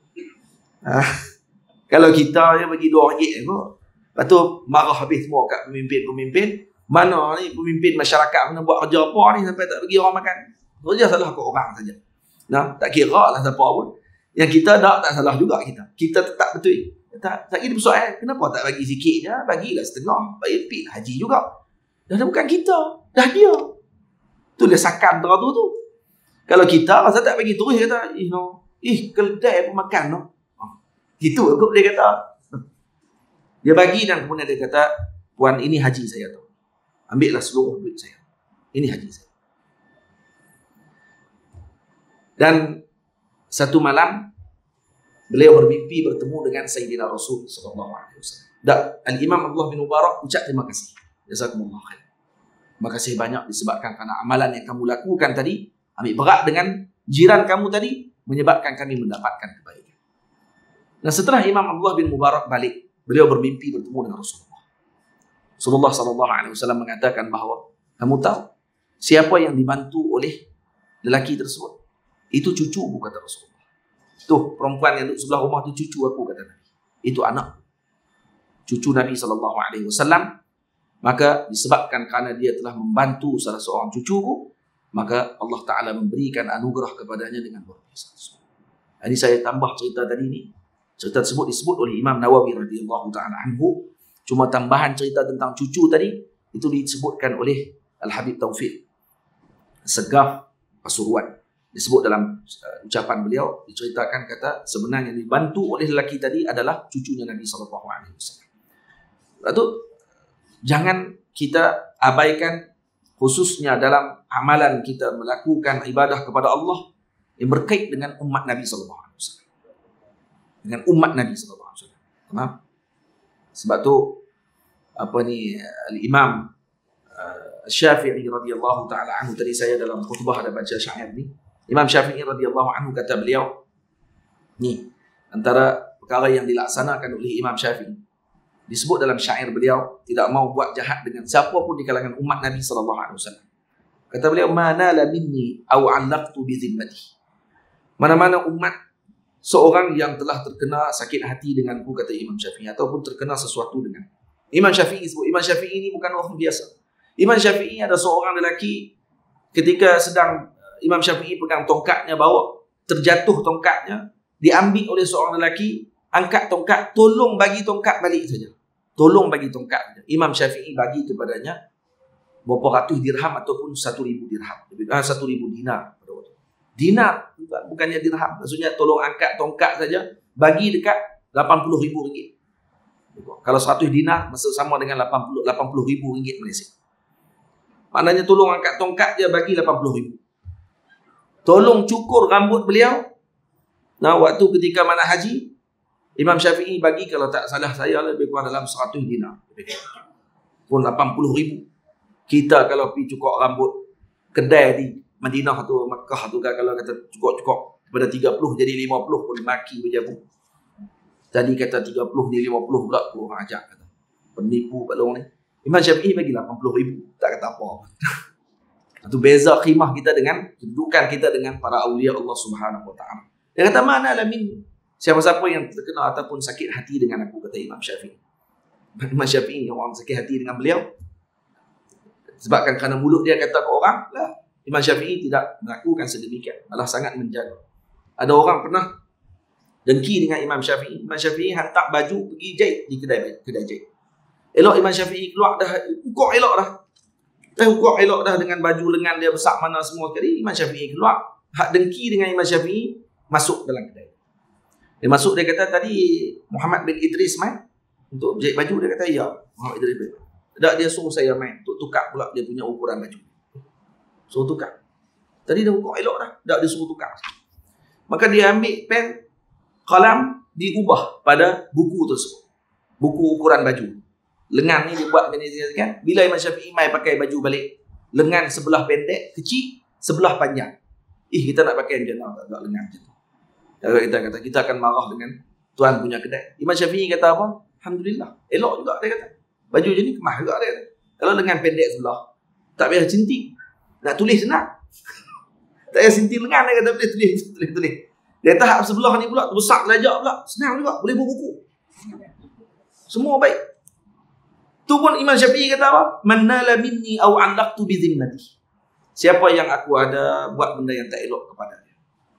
Kalau kita dia bagi RM2 kot. Lepas tu marah habis semua kat pemimpin-pemimpin. Mana ni pemimpin masyarakat mana buat kerja apa ni sampai tak bagi orang makan. Kerja salah kat orang saja. Nah, tak kira lah siapa pun. Yang kita tak salah juga kita. Kita tetap betul. Tak kira persoalan. Kenapa tak bagi sikit je? Bagilah setengah. Bagi pik haji juga. Dah bukan kita. Dah dia. Tu dia sakan tu. Kalau kita rasa tak bagi terus, dia kata, keldai pun makan no. Itu aku dia kata. Dia bagi dan kemudian dia kata, puan, ini haji saya tu. Ambillah seluruh duit saya. Ini haji saya. Dan satu malam beliau bermimpi bertemu dengan Sayyidina Rasul SAW. Dan Al-Imam Abdullah bin Mubarak ucap terima kasih. Jazakumullah khair. Terima kasih banyak disebabkan kerana amalan yang kamu lakukan tadi, ambil berat dengan jiran kamu tadi, menyebabkan kami mendapatkan kebaikan. Dan setelah Imam Abdullah bin Mubarak balik, beliau bermimpi bertemu dengan Rasulullah. Rasulullah SAW mengatakan bahawa, kamu tahu siapa yang dibantu oleh lelaki tersebut? Itu cucuku, kata Rasulullah. Tuh, perempuan yang duduk sebelah rumah tu cucu aku, kata Nabi. Itu anak. Cucu Nabi SAW. Maka disebabkan kerana dia telah membantu salah seorang cucuku, maka Allah Ta'ala memberikan anugerah kepadanya dengan luar biasa. Ini saya tambah cerita tadi ni. Cerita tersebut disebut oleh Imam Nawawi radhiyallahu ta'ala anhu. Cuma tambahan cerita tentang cucu tadi, itu disebutkan oleh Al-Habib Taufiq Segaf Pasuruan. Disebut dalam ucapan beliau, diceritakan kata sebenarnya dibantu oleh lelaki tadi adalah cucunya Nabi SAW. Lepas tu, jangan kita abaikan khususnya dalam amalan kita melakukan ibadah kepada Allah yang berkait dengan umat Nabi SAW. Dengan umat Nabi SAW. Faham? Sebab tu, Al-Imam Syafi'i radhiyallahu ta'ala anhu, tadi saya dalam khutbah ada baca syair ni. Imam Syafi'i radhiyallahu anhu kata beliau, ni antara perkara yang dilaksanakan oleh Imam Syafi'i. Disebut dalam syair beliau, tidak mau buat jahat dengan siapa pun di kalangan umat Nabi SAW. Kata beliau, mana la minni aw 'allaqtu bi dhimmati. Mana-mana umat seorang yang telah terkena sakit hati denganku, kata Imam Syafi'i, ataupun terkena sesuatu dengan Imam Syafi'i. Sebut Imam Syafi'i ini bukan orang biasa. Imam Syafi'i ada seorang lelaki, ketika sedang Imam Syafi'i pegang tongkatnya, bawa terjatuh tongkatnya, diambil oleh seorang lelaki, angkat tongkat, tolong bagi tongkat balik saja. Tolong bagi tongkat. Imam Syafi'i bagi kepadanya berapa ratus dirham ataupun 1,000 dirham. 1,000 dinar pada waktu. Dinar, bukannya dirham. Maksudnya tolong angkat tongkat saja, bagi dekat 80,000 ringgit. Kalau 100 dinar, maksud sama dengan 80,000 ringgit Malaysia. Maknanya tolong angkat tongkat je, bagi 80,000. Tolong cukur rambut beliau. Nah, waktu ketika mana haji, Imam Syafi'i bagi, kalau tak salah saya, lebih kurang dalam 100 dinar. Pun 80,000. Kita kalau pergi cukur rambut kedai di Madinah atau Makkah tu kan, kalau kata cukur-cukur daripada 30 jadi 50 pun maki berjabu. Tadi kata 30 ni 50 pula tu orang ajak kata. Penipu kat lorong ni. Imam Syafi'i bagi 80,000. Tak kata apa. Itu beza khimah kita dengan kedudukan kita dengan para awliya Allah Subhanahu Wa Taala. Dia kata mana alamin siapa-siapa yang terkena ataupun sakit hati dengan aku, kata Imam Syafi'i. Imam Syafi'i orang sakit hati dengan beliau sebabkan kerana mulut dia kata ke orang lah. Imam Syafi'i tidak melakukan sedemikian, malah sangat menjaga. Ada orang pernah dengki dengan Imam Syafi'i. Imam Syafi'i hantar baju pergi jahit di kedai jahit. Elok Imam Syafi'i keluar dah ukur elok dah. Ukur elok dah dengan baju lengan dia besar mana semua sekali. Imam Syafi'i keluar, hak dengki dengan Imam Syafi'i masuk dalam kedai. Dia masuk, dia kata tadi Muhammad bin Idris main untuk jahit baju. Dia kata ya, Muhammad Idris main. Tak, dia suruh saya main untuk tukar pula dia punya ukuran baju. Suruh tukar. Tadi dah ukur elok dah. Tak, dia suruh tukar. Maka dia ambil pen, kalam, diubah pada buku tersebut. Buku ukuran baju. Lengan ni dia buat kan. Bila Imam Syafi'i mai pakai baju balik, lengan sebelah pendek, kecil, sebelah panjang. Kita nak pakai macam mana? Tak lengan macam tu. Kita kata, kita akan marah dengan tuan punya kedai. Imam Syafi'i kata apa? Alhamdulillah. Elok juga dia kata. Baju je ni kemah juga dia kata. Kalau lengan pendek sebelah, tak payah cinti. Nak tulis senang. Tak payah cinti lengan dia kata, boleh tulis. Dia tahap sebelah ni pula, besar telajak pula. Senang juga, boleh buat buku. Semua baik. Tu pun Imam Syafi'i kata apa? Man nala minni aw anlaqtu bi dhimmati. Siapa yang aku ada buat benda yang tak elok kepadanya,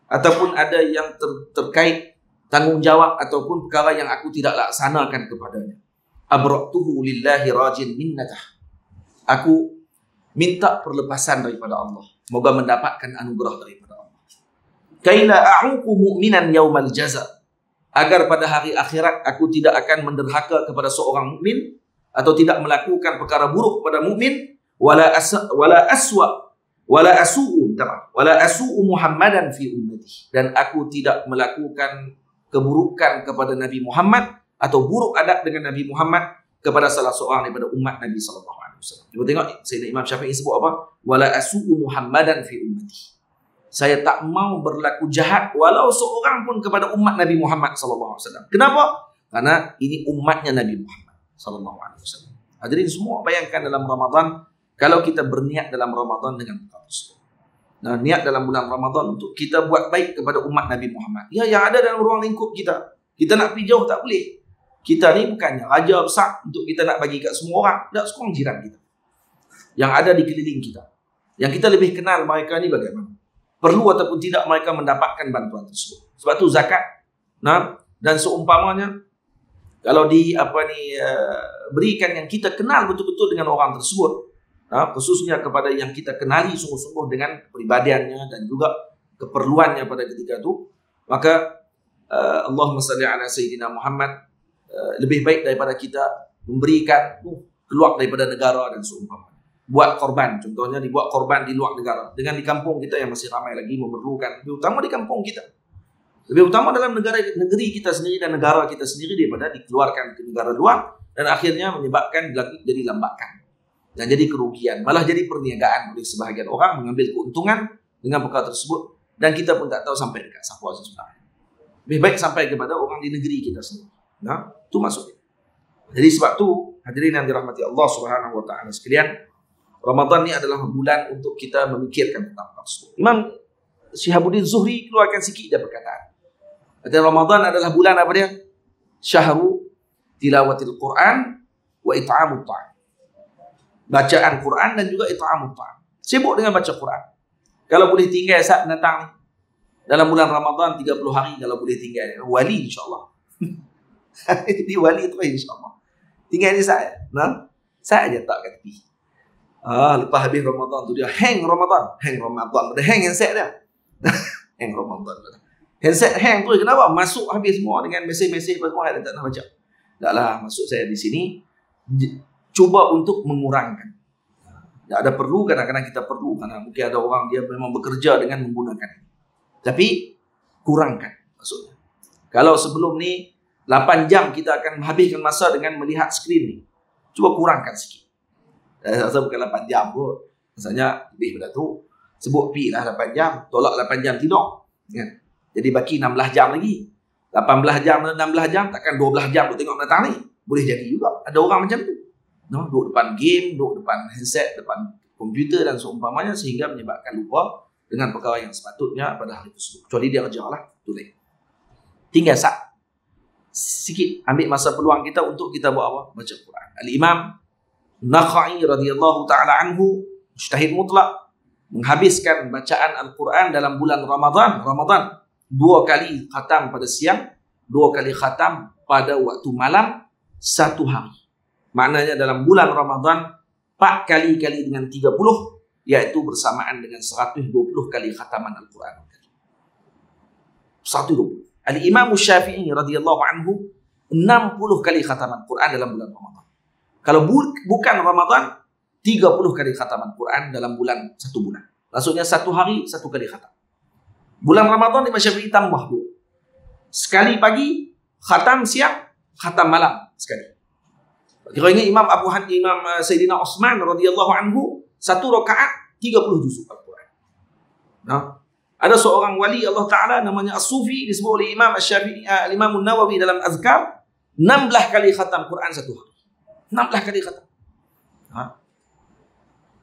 ataupun ada yang terkait tanggungjawab ataupun perkara yang aku tidak laksanakan kepadanya, abra'tuhu lillahi rajin minnatah. Aku minta perlepasan daripada Allah, moga mendapatkan anugerah daripada Allah. Kaila a'uqu mu'minan yaumal jaza, agar pada hari akhirat aku tidak akan menderhaka kepada seorang mukmin atau tidak melakukan perkara buruk kepada mukmin, wala asu'u Muhammadan fi ummati, dan aku tidak melakukan keburukan kepada Nabi Muhammad atau buruk adab dengan Nabi Muhammad kepada salah seorang daripada umat Nabi sallallahu alaihi wasallam. Cuba tengok Sayyidina Imam Syafi'i sebut apa? Wala asu'u Muhammadan fi ummati. Saya tak mau berlaku jahat walau seorang pun kepada umat Nabi Muhammad sallallahu alaihi wasallam. Kenapa? Karena ini umatnya Nabi Muhammad sallallahu alaihi wasallam. Hadirin semua, bayangkan dalam Ramadan, kalau kita berniat dalam Ramadan dengan perkara tersebut. Nah, niat dalam bulan Ramadan untuk kita buat baik kepada umat Nabi Muhammad. Ya, yang ada dalam ruang lingkup kita. Kita nak pergi jauh tak boleh. Kita ni bukannya raja besar untuk kita nak bagi kat semua orang. Tak, seorang jiran kita. Yang ada di keliling kita. Yang kita lebih kenal mereka ni bagaimana. Perlu ataupun tidak mereka mendapatkan bantuan tersebut. Sebab tu zakat, nah, dan seumpamanya kalau berikan yang kita kenal betul-betul dengan orang tersebut, khususnya kepada yang kita kenali sungguh-sungguh dengan peribadiannya dan juga keperluannya pada ketika itu, maka Allahumma salli ala Sayyidina Muhammad, lebih baik daripada kita memberikan keluar daripada negara dan seumpamanya. Buat korban, contohnya dibuat korban di luar negara, dengan di kampung kita yang masih ramai lagi memerlukan, terutama di kampung kita. Lebih utama dalam negeri kita sendiri dan negara kita sendiri daripada dikeluarkan ke negara luar dan akhirnya menyebabkan jadi lambakan dan jadi kerugian, malah jadi perniagaan oleh sebahagian orang mengambil keuntungan dengan perkara tersebut dan kita pun tak tahu sampai dekat siapa sebenarnya. Lebih baik sampai kepada orang di negeri kita sendiri. Nah, itu maksudnya. Jadi sebab tu hadirin yang dirahmati Allah Subhanahu wa taala sekalian, Ramadan ni adalah bulan untuk kita memikirkan tentang tersebut. Imam Syihabuddin Zuhri keluarkan sikit dia perkataan. Dan Ramadan adalah bulan apa dia? Syahru tilawatil Quran wa it'amut ta'am. Bacaan Quran dan juga it'amut ta'am. Sibuk dengan baca Quran. Kalau boleh tinggal saat datang ni, dalam bulan Ramadan 30 hari kalau boleh tinggal, wali insya-Allah. Jadi wali tu insya-Allah. Tinggal ni saya. Nah, saya aja tak kat tepi. Lepas habis Ramadan tu dia hang Ramadan. Ada hang handset dia. Hang Ramadan. Handset hang tu kenapa? Masuk habis semua dengan mesej-mesej apa semua dia tak nak baca. Taklah, maksud saya di sini cuba untuk mengurangkan. Tak ada perlu, kadang-kadang kita perlu kerana mungkin ada orang dia memang bekerja dengan menggunakan. Tapi kurangkan maksudnya. Kalau sebelum ni 8 jam kita akan menghabiskan masa dengan melihat skrin ni. Cuba kurangkan sikit. Saya rasa bukan 8 jam pun. Maksudnya lebih pada tu. Sebut pi lah 8 jam. Tolak 8 jam tidur. Kan? Jadi baki 16 jam lagi. 18 jam, 16 jam. Takkan 12 jam untuk tengok binatang ni. Boleh jadi juga. Ada orang macam tu. No? Duduk depan game, duduk depan handset, depan komputer dan seumpamanya. Sehingga menyebabkan lupa dengan perkara yang sepatutnya pada hari tersebut. Kecuali dia kerja lah. Tinggal sikit ambil masa peluang kita untuk kita buat apa? Baca Quran. Al-Imam Nakhai radhiyallahu ta'ala anhu, mujtahid mutlak, menghabiskan bacaan Al-Quran dalam bulan Ramadan. 2 kali khatam pada siang, 2 kali khatam pada waktu malam, 1 hari. Maknanya dalam bulan Ramadan 4 kali dengan 30, iaitu bersamaan dengan 120 kali khataman Al-Quran. 120. Al-Imam Syafi'i radhiyallahu anhu 60 kali khataman Quran dalam bulan Ramadan. Kalau bukan Ramadan, 30 kali khataman Quran dalam bulan 1 bulan. Maksudnya 1 hari 1 kali khatam. Bulan Ramadan Imam Syafi'i tambah 2. Sekali pagi khatam siang, khatam malam sekali. Kira ingat Imam Sayyidina Utsman radhiyallahu anhu 1 rakaat 30 juzuk Al-Quran. Nah, ada seorang wali Allah Ta'ala namanya As-Sufi, disebut oleh Imam Syafi'i, Imam Nawawi dalam Azkar, 16 kali khatam Quran 1 hari. 16 kali khatam.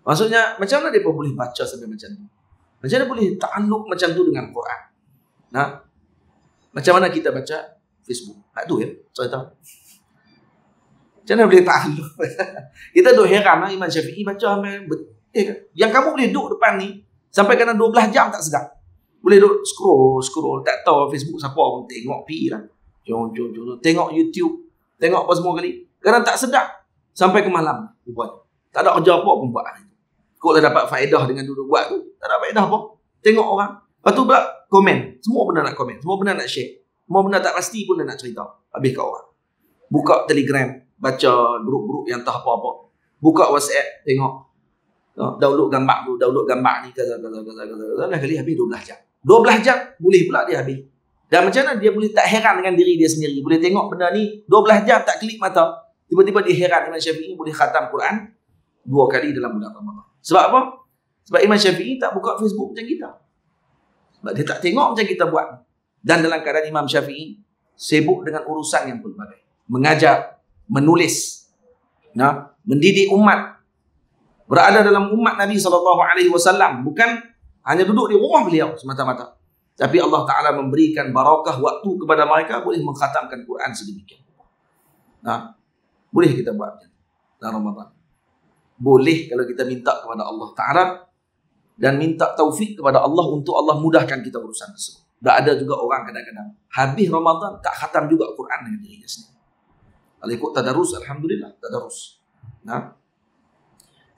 Maksudnya, macam mana dia boleh baca sampai macam tu? Macam mana boleh ta'alluq macam tu dengan Quran? Nah, macam mana kita baca Facebook? Tu ya, cerita. Macam mana boleh ta'alluq? Kita duk heran Imam Syafi'i baca yang kamu boleh duduk depan ni sampai kena 12 jam tak sedar. Boleh duduk scroll, tak tahu Facebook siapa pun tengok pi lah. Tengok YouTube, tengok apa semua kali. Kadang tak sedar sampai ke malam buat. Tak ada kerja apa pun buat. Kau dah dapat faedah dengan duduk buat tu, tak ada faedah apa. Tengok orang. Lepas tu pula komen. Semua benda nak komen, semua benda nak share. Semua benda tak pasti pun dia nak cerita. Habis kat orang. Buka Telegram, baca grup-grup yang tak apa-apa. Buka WhatsApp, tengok. Download gambar tu, download gambar ni, kaza. Dah kali habis 12 jam. 12 jam boleh pula dia habis. Dan macam mana dia boleh tak heran dengan diri dia sendiri. Boleh tengok benda ni 12 jam tak kelip mata. Tiba-tiba dia heran Imam Syafi'i boleh khatam Quran 2 kali dalam bulan Ramadan. Sebab apa? Sebab Imam Syafi'i tak buka Facebook macam kita. Sebab dia tak tengok macam kita buat. Dan dalam keadaan Imam Syafi'i sibuk dengan urusan yang pelbagai. Mengajar, menulis, mendidik umat. Berada dalam umat Nabi SAW. Bukan hanya duduk di rumah beliau semata-mata. Tapi Allah Ta'ala memberikan barakah waktu kepada mereka boleh mengkhatamkan Quran sedemikian. Boleh kita buat dalam Ramadan. Boleh kalau kita minta kepada Allah Ta'ala dan minta taufik kepada Allah untuk Allah mudahkan kita urusan tersebut. Dan ada juga orang kadang-kadang habis Ramadan tak khatam juga Quran dengan dirinya sendiri. Kalau ikut tadarus, alhamdulillah, tadarus.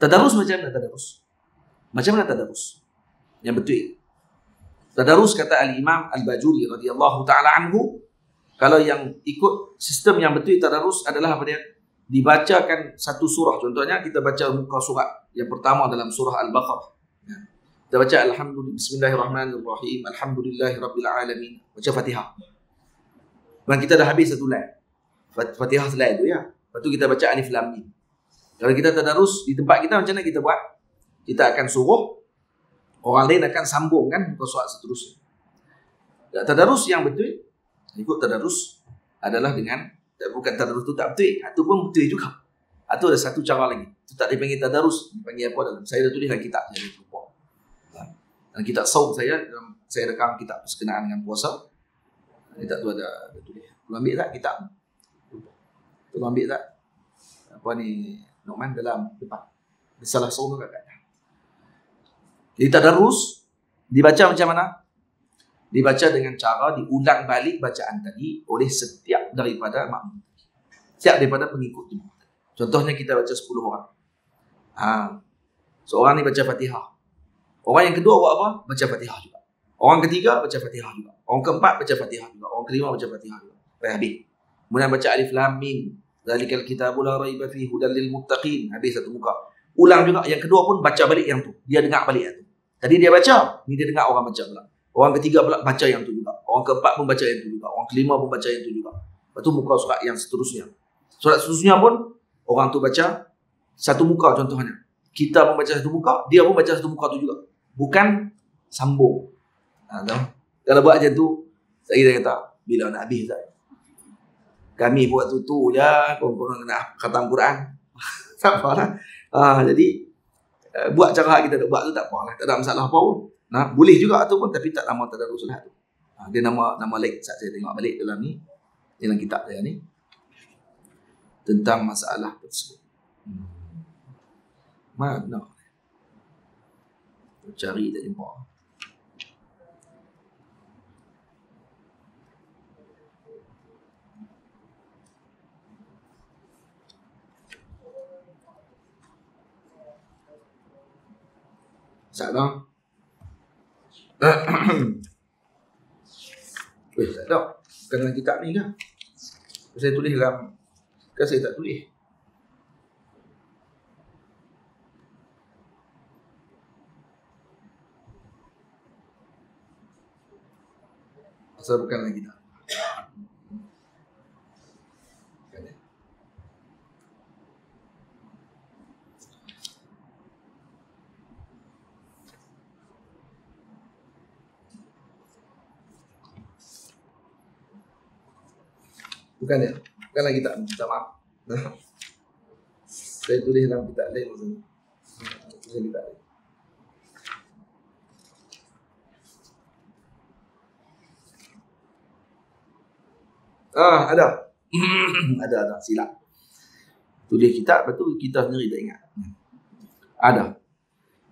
Tadarus macam mana tadarus? Macam mana tadarus? Yang betul. Tadarus kata Al-Imam Al-Bajuri radhiyallahu ta'ala anhu, kalau yang ikut sistem yang betul tadarus adalah apa dia? Dibacakan satu surah. Contohnya kita baca muka surat yang pertama dalam surah Al-Baqarah. Kita baca Alhamdulillah, Bismillahirrahmanirrahim, Alhamdulillahirabbil alamin. Baca Fatihah. Dan kita dah habis satu line. Fatihah selai tu ya. Lepas tu kita baca Alif Lam Mim. Kalau kita tadarus di tempat kita macam mana kita buat? Kita akan suruh orang lain akan sambungkan muka surat seterusnya. Tadarus yang betul, ikut tadarus adalah dengan, bukan tadarus tu tak betul, itu pun betul juga. Atau ada satu cara lagi. Itu tak dipanggil tadarus, dipanggil apa dalam. Saya dah tulis dalam kitab, saya dah lupa. Dalam kitab saum saya rekam kitab berkenaan dengan puasa. Kitab tu ada tulis. Tolong ambil tak kitab? Tolong ambil tak? Apa ni, Nokman dalam depan. Salah saum tu kat. Jadi tadarus dibaca macam mana? Dibaca dengan cara diulang balik bacaan tadi oleh setiap daripada makmum. Setiap daripada pengikut imam. Contohnya kita baca 10 orang. Seorang ni baca Fatihah. Orang yang kedua buat apa? Baca Fatihah juga. Orang ketiga baca Fatihah juga. Orang keempat baca Fatihah juga. Orang kelima baca Fatihah juga. Sampai habis. Kemudian baca Alif Lam Mim. Zalikal kitabu la raiba fihi hudal lil muttaqin. Habis satu muka. Ulang juga. Yang kedua pun baca balik yang tu. Dia dengar balik yang tu. Tadi dia baca. Ni dia dengar orang baca pula. Orang ketiga pula baca yang tu juga. Orang keempat pun baca yang tu juga. Orang kelima pun baca yang tu juga. Lepas tu muka surat yang seterusnya. Surat seterusnya pun orang tu baca satu muka contohnya. Kita pun baca satu muka. Dia pun baca satu muka tu juga. Bukan sambung. Kalau buat macam tu, saya kata, bila nak habis tak? Kami buat tu je, korang nak khatam Quran. Tak apalah. Jadi, buat cara kita nak buat tu tak apalah. Tak ada masalah apa pun. Boleh juga tu pun, tapi tak nama tadarus lah tu. Dia nama lain. Saya tengok balik dalam ni. Dalam kitab saya ni. Tentang masalah tersebut. Mana? Cari tak jumpa. Salah. Tak ada. Bukan dalam kitab ni kan? Saya tulis dalam. Kan saya tak tulis. Asal bukan dalam kitab. Bukan dia. Bukanlah kitab. Minta maaf. Saya tulis dalam kitab lain maksudnya. Tulis kitab lain. Ada. Ada. Silap. Tulis kitab, lepas tu kita sendiri tak ingat. Ada.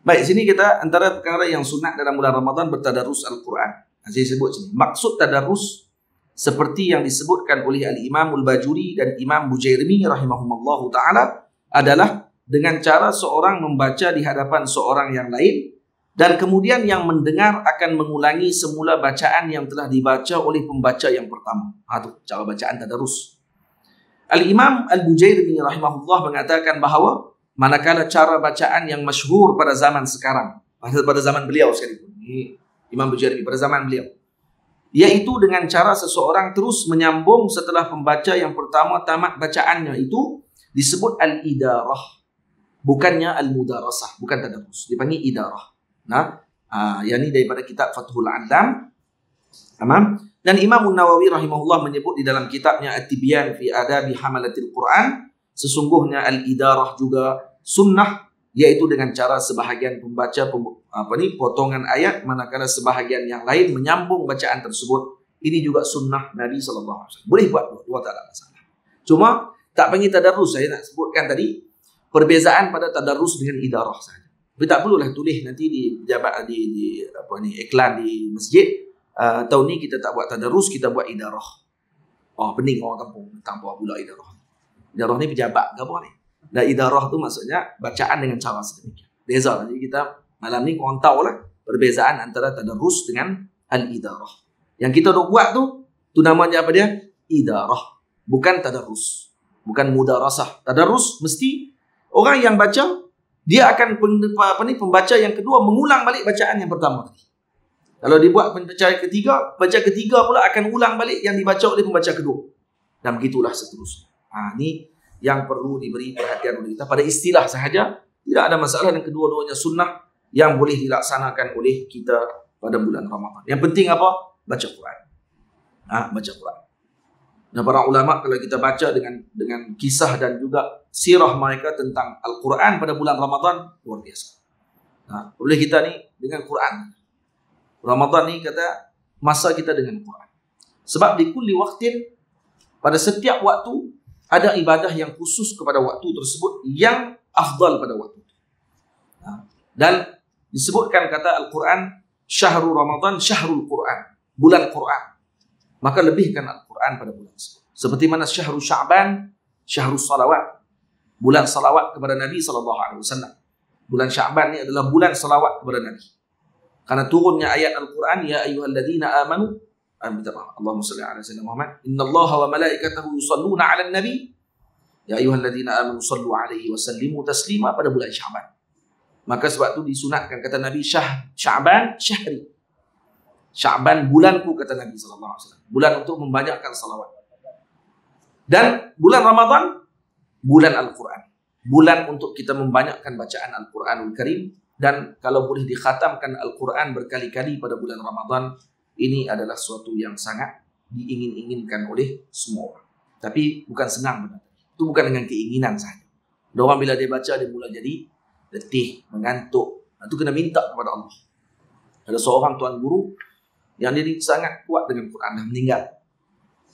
Baik, sini kita antara perkara yang sunat dalam bulan Ramadan bertadarus Al-Quran. Saya sebut sini. Maksud tadarus seperti yang disebutkan oleh Al-Imam Al-Bajuri dan Imam Bujairmi rahimahumullahu ta'ala adalah dengan cara seorang membaca di hadapan seorang yang lain dan kemudian yang mendengar akan mengulangi semula bacaan yang telah dibaca oleh pembaca yang pertama. Itu cara bacaan tadarus. Al-Imam Al-Bujairmi rahimahullah mengatakan bahawa manakala cara bacaan yang masyhur pada zaman sekarang, pada zaman beliau sekalipun, Imam Bujairmi pada zaman beliau, yaitu dengan cara seseorang terus menyambung setelah pembaca yang pertama tamat bacaannya, itu disebut al-idarah, bukannya al-mudarasah, bukan tadarus, dipanggil idarah. Yang ini daripada kitab Fathul Alam. Tamam. Dan Imam Nawawi rahimahullah menyebut di dalam kitabnya At-Tibyan fi Adabi Hamalatil Quran, sesungguhnya al-idarah juga sunnah, yaitu dengan cara sebahagian pembaca potongan ayat manakala sebahagian yang lain menyambung bacaan tersebut. Ini juga sunnah Nabi SAW. Boleh buat dua tak ada masalah. Cuma tak panggil tadarus. Saya nak sebutkan tadi perbezaan pada tadarus dengan idarah saja. Tapi tak perlulah tulis nanti di iklan di masjid. Tahun ni kita tak buat tadarus, kita buat idarah. Pening orang kampung tanpa pula idarah. Idarah ni pejabat ke apa ni? Dan idarah tu maksudnya bacaan dengan cara sedemikian. Beza. Jadi kita malam ni korang tahulah perbezaan antara tadarus dengan al-idarah. Yang kita nak buat tu namanya apa dia? Idarah. Bukan tadarus. Bukan mudarasah. Tadarus mesti orang yang baca, dia akan pembaca yang kedua mengulang balik bacaan yang pertama tadi. Kalau dibuat pembaca ketiga pula akan ulang balik yang dibaca oleh pembaca kedua. Dan begitulah seterusnya. Ini yang perlu diberi perhatian oleh kita. Pada istilah sahaja, tidak ada masalah dan kedua-duanya sunnah yang boleh dilaksanakan oleh kita pada bulan Ramadan. Yang penting apa? Baca Quran. Baca Quran. Dan para ulama kalau kita baca dengan kisah dan juga sirah mereka tentang Al-Quran pada bulan Ramadan, luar biasa. Oleh kita ni dengan Quran. Ramadan ni kata masa kita dengan Quran. Sebab di kulli waqtin, pada setiap waktu ada ibadah yang khusus kepada waktu tersebut yang afdal pada waktu itu. Dan disebutkan kata Al-Quran, syahrul Ramadan, syahrul Quran. bulan Quran, maka lebihkan Al-Quran pada bulan tersebut. Seperti mana syahrul Sya'ban, syahrul salawat, bulan salawat kepada Nabi SAW. Bulan Sya'ban ni adalah bulan salawat kepada Nabi. Karena turunnya ayat Al-Quran, ya ayyuhalladzina amanu, Allahumma salli ala sayyidina Muhammad, innallaha wa malaikatahu yusalluna 'alan nabi, ya ayyuhalladzina amanu sallu 'alaihi wa sallimu taslima, pada bulan Sya'ban. Maka sebab tu disunatkan, kata Nabi, Sya'ban syahri. Sya'ban bulanku, kata Nabi SAW. Bulan untuk membanyakkan salawat. Dan bulan Ramadan, bulan Al-Quran. Bulan untuk kita membanyakkan bacaan Al-Quranul Karim. Dan kalau boleh dikhatamkan Al-Quran berkali-kali pada bulan Ramadan, ini adalah suatu yang sangat diingin-inginkan oleh semua orang. Tapi bukan senang benar. Itu bukan dengan keinginan sahaja. Orang bila dia baca, dia mula jadi letih, mengantuk. Itu kena minta kepada Allah. Ada seorang tuan guru yang dia sangat kuat dengan Quran, dah meninggal.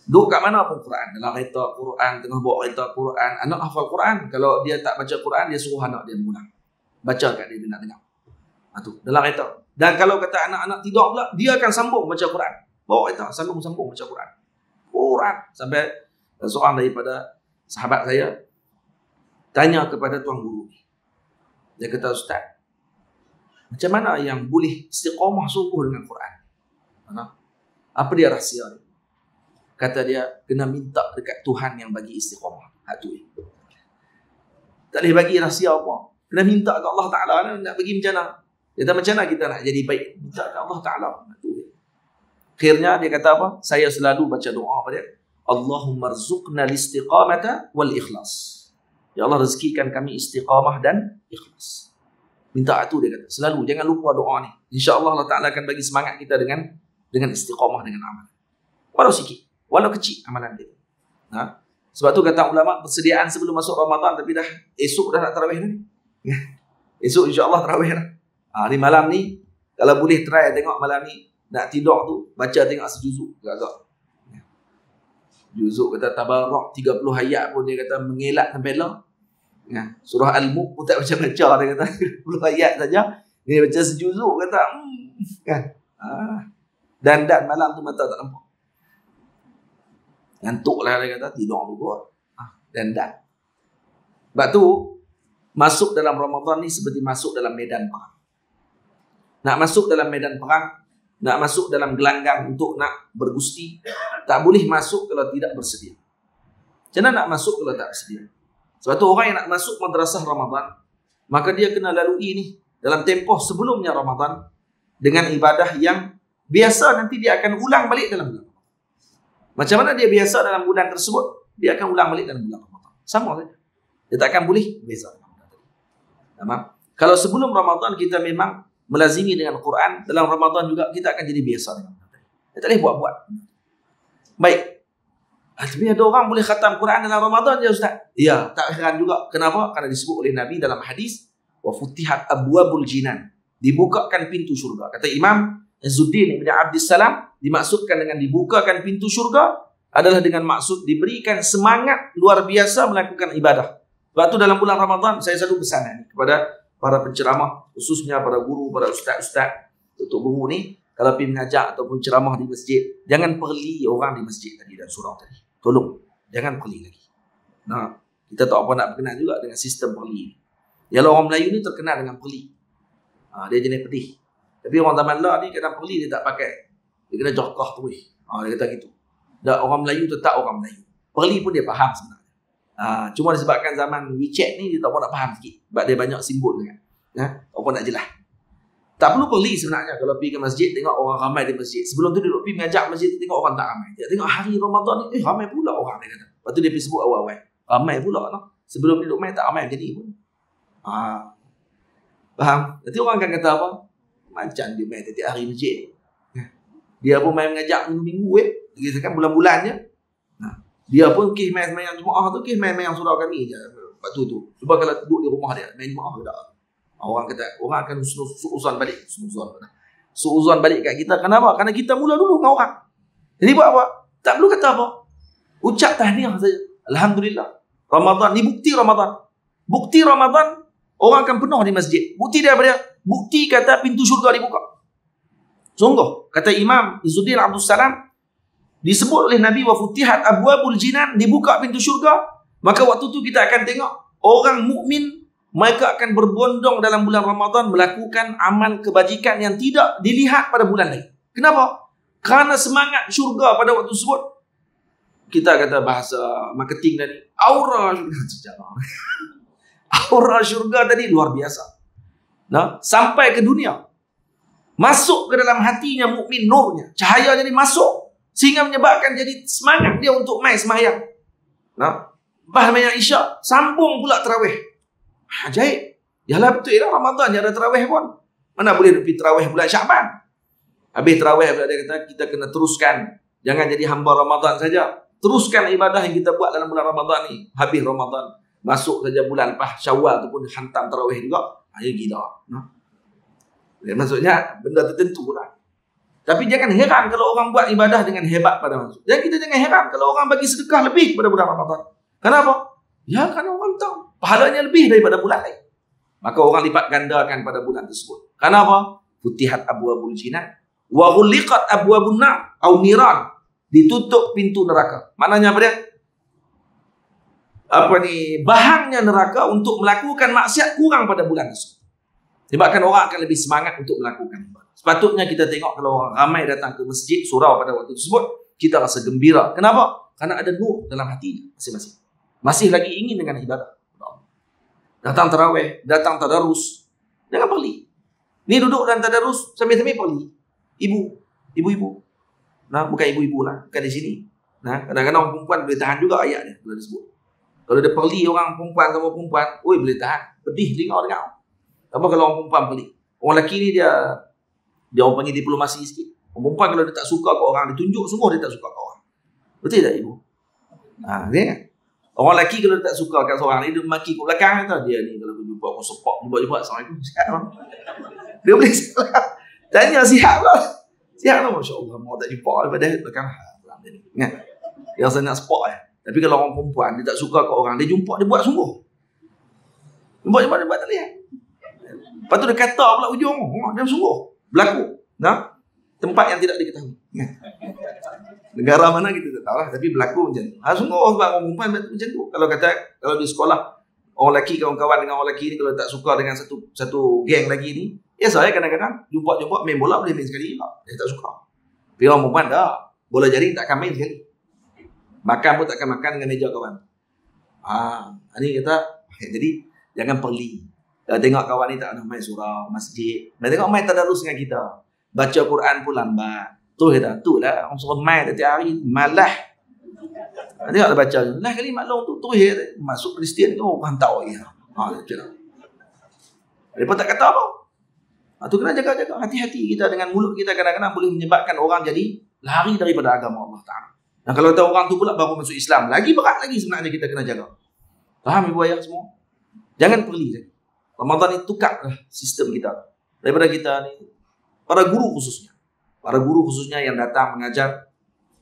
Duduk kat mana pun Quran, dalam kereta Quran, tengah bawa kereta Quran. Anak hafal Quran. Kalau dia tak baca Quran, dia suruh anak dia mengulang. Baca kat dia nak dengar. Itu dalam kereta. Dan kalau kata anak-anak tidur pula, dia akan sambung baca Quran. Bawa kereta, sambung baca Quran. Quran. Sampai seorang daripada sahabat saya tanya kepada tuan guru ni. Dia kata, Ustaz, macam mana yang boleh istiqamah sungguh dengan Quran? Apa dia rahsia dia? Kata dia, kena minta dekat Tuhan yang bagi istiqamah. Tak boleh bagi rahsia apa. Kena minta ke Allah Ta'ala, nak bagi macam mana? Dia kata, macam mana kita nak jadi baik? Minta ke Allah Ta'ala. Akhirnya dia kata apa? Saya selalu baca doa pada dia. Allahumma rzuqna listiqamata wal ikhlas. Ya Allah, rezekikan kami istiqamah dan ikhlas. Minta itu dia kata. Selalu, jangan lupa doa ni. InsyaAllah Allah Ta'ala akan bagi semangat kita dengan istiqamah, dengan amal. Walau sikit, walau kecil amalan dia. Sebab tu kata ulama, persediaan sebelum masuk Ramadan, tapi dah esok dah nak tarawih ni. Esok insyaAllah tarawih dah. Ni malam ni, kalau boleh try tengok malam ni, nak tidur tu, baca tengok sejuzuk. Agak-agak. Juzuk kata tabarak 30 ayat pun dia kata mengelak sampai lah. Surah Al-Mulk pun tak baca-baca, dia kata 30 ayat saja. Dia baca sejuzuk kata dan malam tu mata tak nampak. Ngantuklah dia kata, tidur juga. Dan. Sebab tu masuk dalam Ramadan ni seperti masuk dalam medan perang. Nak masuk dalam medan perang, nak masuk dalam gelanggang untuk nak bergusti, tak boleh masuk kalau tidak bersedia. Macam mana nak masuk kalau tak bersedia? Sebab tu orang yang nak masuk madrasah Ramadan, maka dia kena lalui ni dalam tempoh sebelumnya Ramadan dengan ibadah yang biasa nanti dia akan ulang balik dalam bulan. Macam mana dia biasa dalam bulan tersebut, dia akan ulang balik dalam bulan Ramadan. Sama saja. Dia tak akan boleh beza. Kalau sebelum Ramadan kita memang melazimi dengan Quran, dalam Ramadan juga kita akan jadi biasa dengan Quran. Dia tak boleh buat-buat. Baik. Tapi ada orang boleh khatam Quran dalam Ramadan je, Ustaz. Ya, tak heran juga. Kenapa? Kerana disebut oleh Nabi dalam hadis, wa futihat abwabul jinan. Dibukakan pintu syurga. Kata Imam Izzuddin Ibn Abdissalam, dimaksudkan dengan dibukakan pintu syurga adalah dengan maksud diberikan semangat luar biasa melakukan ibadah. Sebab tu dalam bulan Ramadan saya selalu pesan kepada para penceramah, khususnya para guru, para ustaz-ustaz, untuk guru ni, kalau pergi mengajar ataupun ceramah di masjid, jangan perli orang di masjid tadi dan surau tadi. Tolong, jangan perli lagi. Kita tak apa nak berkenal juga dengan sistem perli. Yalah, orang Melayu ni terkenal dengan perli. Dia jenis pedih. Tapi orang zaman lah ni kadang perli dia tak pakai. Dia kena jokah terus. Dia kata gitu. Dan orang Melayu tetap orang Melayu. Perli pun dia faham sebenarnya. Cuma disebabkan zaman WeChat ni, dia tak apa nak faham sikit. Sebab dia banyak simbol kan. Apa nak jelas. Tak perlu perli sebenarnya kalau pergi ke masjid, tengok orang ramai di masjid. Sebelum tu dia duduk pergi mengajak masjid tu, tengok orang tak ramai. Dia tengok hari Ramadan ni, ramai pula orang, dia kata. Lepas tu dia pergi sebut awal-awal. Ramai pula no? Sebelum dia duduk main tak ramai macam ni pun. Faham? Nanti orang akan kata apa? Macam dia main tiap hari masjid. Dia pun main mengajak minggu-minggu Kita kan bulan-bulan je. Dia pun kisah main-main Jumaat tu, kisah main-main surau kami je. Lepas tu. Cuba kalau duduk di rumah dia, main Jumaat ke tak? Orang kata, orang akan suuzon balik. Suuzon balik kat kita. Kenapa? Kerana kita mula dulu dengan orang. Jadi buat apa? Tak perlu kata apa. Ucap tahniah saja. Alhamdulillah. Ramadan ni bukti Ramadan. Bukti Ramadan, orang akan penuh di masjid. Bukti dia apa dia? Bukti kata pintu syurga dibuka. Sungguh, kata Imam Izzuddin Abdul Salam, disebut oleh Nabi wa futihat abwabul jinan, dibuka pintu syurga, maka waktu tu kita akan tengok orang mukmin mereka akan berbondong dalam bulan Ramadan melakukan amal kebajikan yang tidak dilihat pada bulan lain. Kenapa? Kerana semangat syurga pada waktu tersebut. Kita kata bahasa marketing tadi, aura syurga. Aura syurga tadi luar biasa. Nah, sampai ke dunia. Masuk ke dalam hatinya mukmin nurnya. Cahaya jadi masuk. Sehingga menyebabkan jadi semangat dia untuk mai sembahyang. Nah, bahaya Isyak, sambung pula tarawih. Ajaib. Yalah betul lah Ramadan dia ada tarawih pun. Mana boleh pergi tarawih bulan Syaban. Habis tarawih dia kata kita kena teruskan. Jangan jadi hamba Ramadan saja. Teruskan ibadah yang kita buat dalam bulan Ramadan ni. Habis Ramadan, masuk saja bulan lepas Syawal tu pun hantam tarawih juga. Ayo gila. Maksudnya benda tertentu lah. Tapi jangan heran kalau orang buat ibadah dengan hebat pada masa. Dan kita jangan heran kalau orang bagi sedekah lebih pada bulan Ramadan. Kenapa? Ya, kerana orang tahu pahalanya lebih daripada bulan lain. Maka orang lipat gandakan pada bulan tersebut. Kenapa? Futihat abwabul jinan wa ghuliqat abwabun nar au niran. Ditutup pintu neraka. Maknanya apa dia? Bahannya neraka untuk melakukan maksiat kurang pada bulan tersebut. Sebabkan orang akan lebih semangat untuk melakukan ibadah. Sepatutnya kita tengok kalau orang ramai datang ke masjid surau pada waktu tersebut, kita rasa gembira. Kenapa? Karena ada nur dalam hati masing-masing. Masih lagi ingin dengan ibadah. Datang tarawih, datang tadarus. Jangan perli. Ni duduk dan tadarus sambil-sambil perli. Ibu-ibu. Nah, bukan ibu-ibu lah. Bukan di sini. Nah, kadang-kadang orang perempuan boleh tahan juga ayat dia. Kalau disebut. Kalau dia perli orang perempuan sama perempuan, oi boleh tahan. Pedih telinga dengar. Apa kalau orang perempuan perli? Orang lelaki ni dia orang panggil diplomasi sikit. Orang perempuan kalau dia tak suka ke orang, dia tunjuk sungguh dia tak suka ke orang. Betul tak ibu? Dia kan? Orang lelaki kalau tak suka kat seorang ni, dia maki kat belakang kata, dia ni kalau jumpa aku support, jumpa Assalamualaikum, sihat bang. Dia boleh salah. Tanya sihat lah. Sihat lah, Masya Allah. Mau tak jumpa daripada belakang. Ingat? Yang saya nak support Tapi kalau orang perempuan, dia tak suka kat orang, dia jumpa, dia buat sungguh. Jumpa, dia buat tak lihat. Lepas tu dia kata pula ujung, dia sungguh. Berlaku. Nah? Tempat yang tidak diketahui. Negara mana kita tak tahu lah. Tapi berlaku macam tu. Sungguh sebab orang perempuan macam tu. Kalau di sekolah, orang lelaki kawan-kawan dengan orang lelaki ni, kalau tak suka dengan satu geng lagi ni, ya saya kadang-kadang jumpa main bola boleh main sekali lah. Dia tak suka. Tapi orang perempuan dah. Bola jaring takkan main sekali. Makan pun takkan makan dengan meja kawan. Ni kata, jadi jangan perli. Tengok kawan ni tak nak main surau, masjid. Dan tengok main tadarus dengan kita. Baca Quran pun lambat. Tu kata, tu lah. Orang suruh main setiap hari. Malah. Tengok dia baca. Lah kali maklum tu. Tu masuk Kristian tu. Orang tahu lagi. Macam tu. Mereka tak kata apa. Tu kena jaga-jaga. Hati-hati kita dengan mulut kita. Kadang-kadang boleh menyebabkan orang jadi lari daripada agama Allah Ta'ala. Dan kalau kata orang tu pula baru masuk Islam. Lagi berat lagi sebenarnya kita kena jaga. Faham ibu ayah semua? Jangan perli lagi. Ramadan ni tukarlah sistem kita. Daripada kita ni, para guru khususnya yang datang mengajar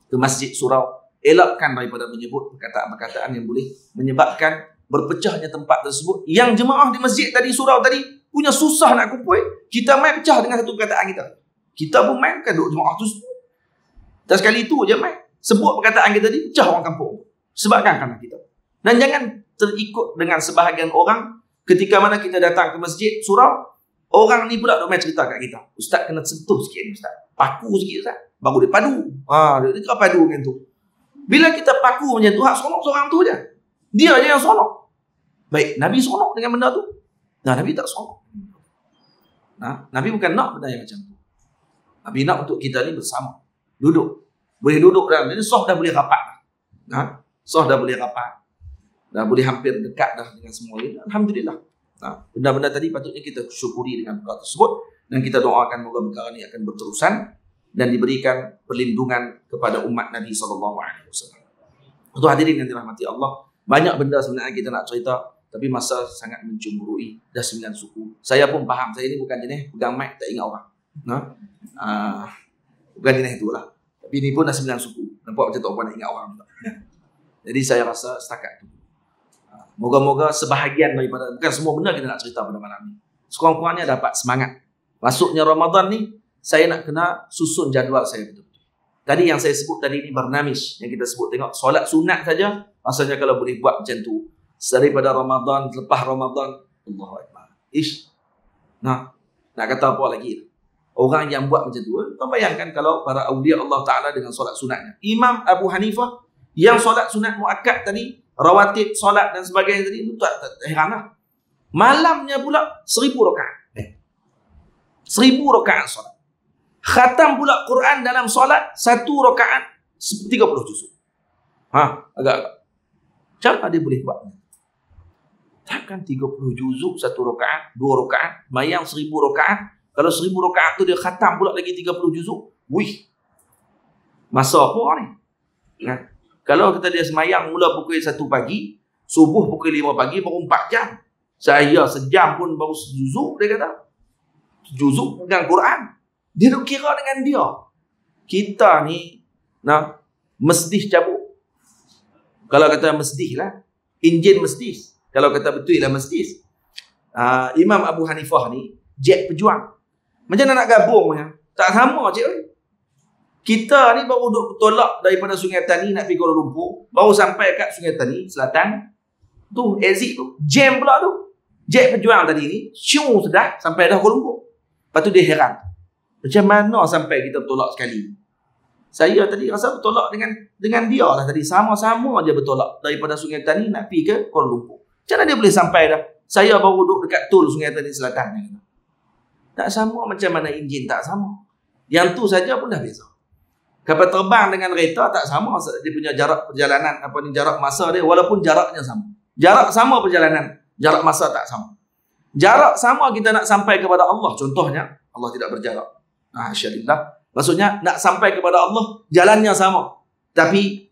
ke masjid surau, elakkan daripada menyebut perkataan-perkataan yang boleh menyebabkan berpecahnya tempat tersebut. Yang jemaah di masjid tadi, surau tadi, punya susah nak kumpul, kita main pecah dengan satu perkataan kita. Kita pun main kan duduk jemaah tu. Dan sekali itu je main. Sebut perkataan kita tadi, pecah orang kampung. Sebabkan kerana kita. Dan jangan terikut dengan sebahagian orang. Ketika mana kita datang ke masjid surau, orang ni pula duk main cerita kat kita. Ustaz kena sentuh sikit ni Ustaz. Paku sikit Ustaz. Baru dia padu. Dia kena padu macam tu. Bila kita paku macam tu, hak sonok seorang tu je. Dia je yang sonok. Baik, Nabi sonok dengan benda tu. Nabi tak sonok. Nabi bukan nak benda yang macam tu. Nabi nak untuk kita ni bersama. Duduk. Boleh duduk dalam. Jadi soh dah boleh rapat. Soh dah boleh rapat. Dah boleh hampir dekat dah dengan semua ini. Alhamdulillah. Benda-benda tadi patutnya kita syukuri dengan perkara tersebut. Dan kita doakan moga perkara ini akan berterusan. Dan diberikan perlindungan kepada umat Nabi SAW. Untuk hadirin yang dirahmati Allah. Banyak benda sebenarnya kita nak cerita. Tapi masa sangat mencemburui. Dah 9 suku. Saya pun faham. Saya ni bukan jenis pegang mic tak ingat orang. Bukan jenis itulah. Tapi ni pun dah 9 suku. Nampak macam tak nak ingat orang. Jadi saya rasa setakat itu. Moga-moga sebahagian daripada, bukan semua benda kita nak cerita pada malam ni. Sekurang-kurangnya dapat semangat. Masuknya Ramadan ni, saya nak kena susun jadual saya betul-betul. Tadi yang saya sebut tadi ni barnamij yang kita sebut, tengok solat sunat saja rasanya kalau boleh buat macam tu daripada Ramadan, lepas Ramadan, Allahu Akbar. Nah, nak kata apa lagi? Orang yang buat macam tu, kau bayangkan kalau para awliya Allah Ta'ala dengan solat sunatnya. Imam Abu Hanifah yang solat sunat muakkad tadi, rawatib, solat dan sebagainya tadi, itu tak heran lah. Malamnya pula 1000 rakaat. 1000 rakaat solat. Khatam pula Quran dalam solat 1 rakaat 30 juzuk. Agak-agak. Macam mana dia boleh buat? Takkan 30 juzuk 1 rakaat, 2 rakaat, mayang 1000 rakaat. Kalau 1000 rakaat tu dia khatam pula lagi 30 juzuk. Wih. Masa apa ni? Kalau kita dia semayang mula pukul 1 pagi, subuh pukul 5 pagi, baru 4 jam. Saya sejam pun baru juzuk, dia kata. Juzuk dengan Quran. Dia nak kira dengan dia. Kita ni, mesdih cabut. Kalau kata mesdih lah, injin mesdih. Kalau kata betul lah mesdih. Imam Abu Hanifah ni, jet pejuang. Macam mana nak gabungnya? Tak sama, cik. Kita ni baru duduk tolak daripada Sungai Tani nak pergi Kuala Lumpur. Baru sampai kat Sungai Tani, selatan. Tu, exit tu. Jam pula tu. Jet pejuang tadi ni, syung sudah sampai dah Kuala Lumpur. Lepas tu dia heran. Macam mana sampai kita bertolak sekali? Saya tadi rasa bertolak dengan dia lah tadi. Sama-sama dia bertolak daripada Sungai Tani nak pergi ke Kuala Lumpur. Macam mana dia boleh sampai dah? Saya baru duduk dekat tol Sungai Tani Selatan. Tak sama macam mana enjin tak sama. Yang tu saja pun dah beza. Kapal terbang dengan kereta tak sama. Dia punya jarak perjalanan, jarak masa dia, walaupun jaraknya sama. Jarak sama perjalanan, jarak masa tak sama. Jarak sama kita nak sampai kepada Allah. Contohnya, Allah tidak berjarak. Syadillah. Maksudnya, nak sampai kepada Allah, jalannya sama. Tapi,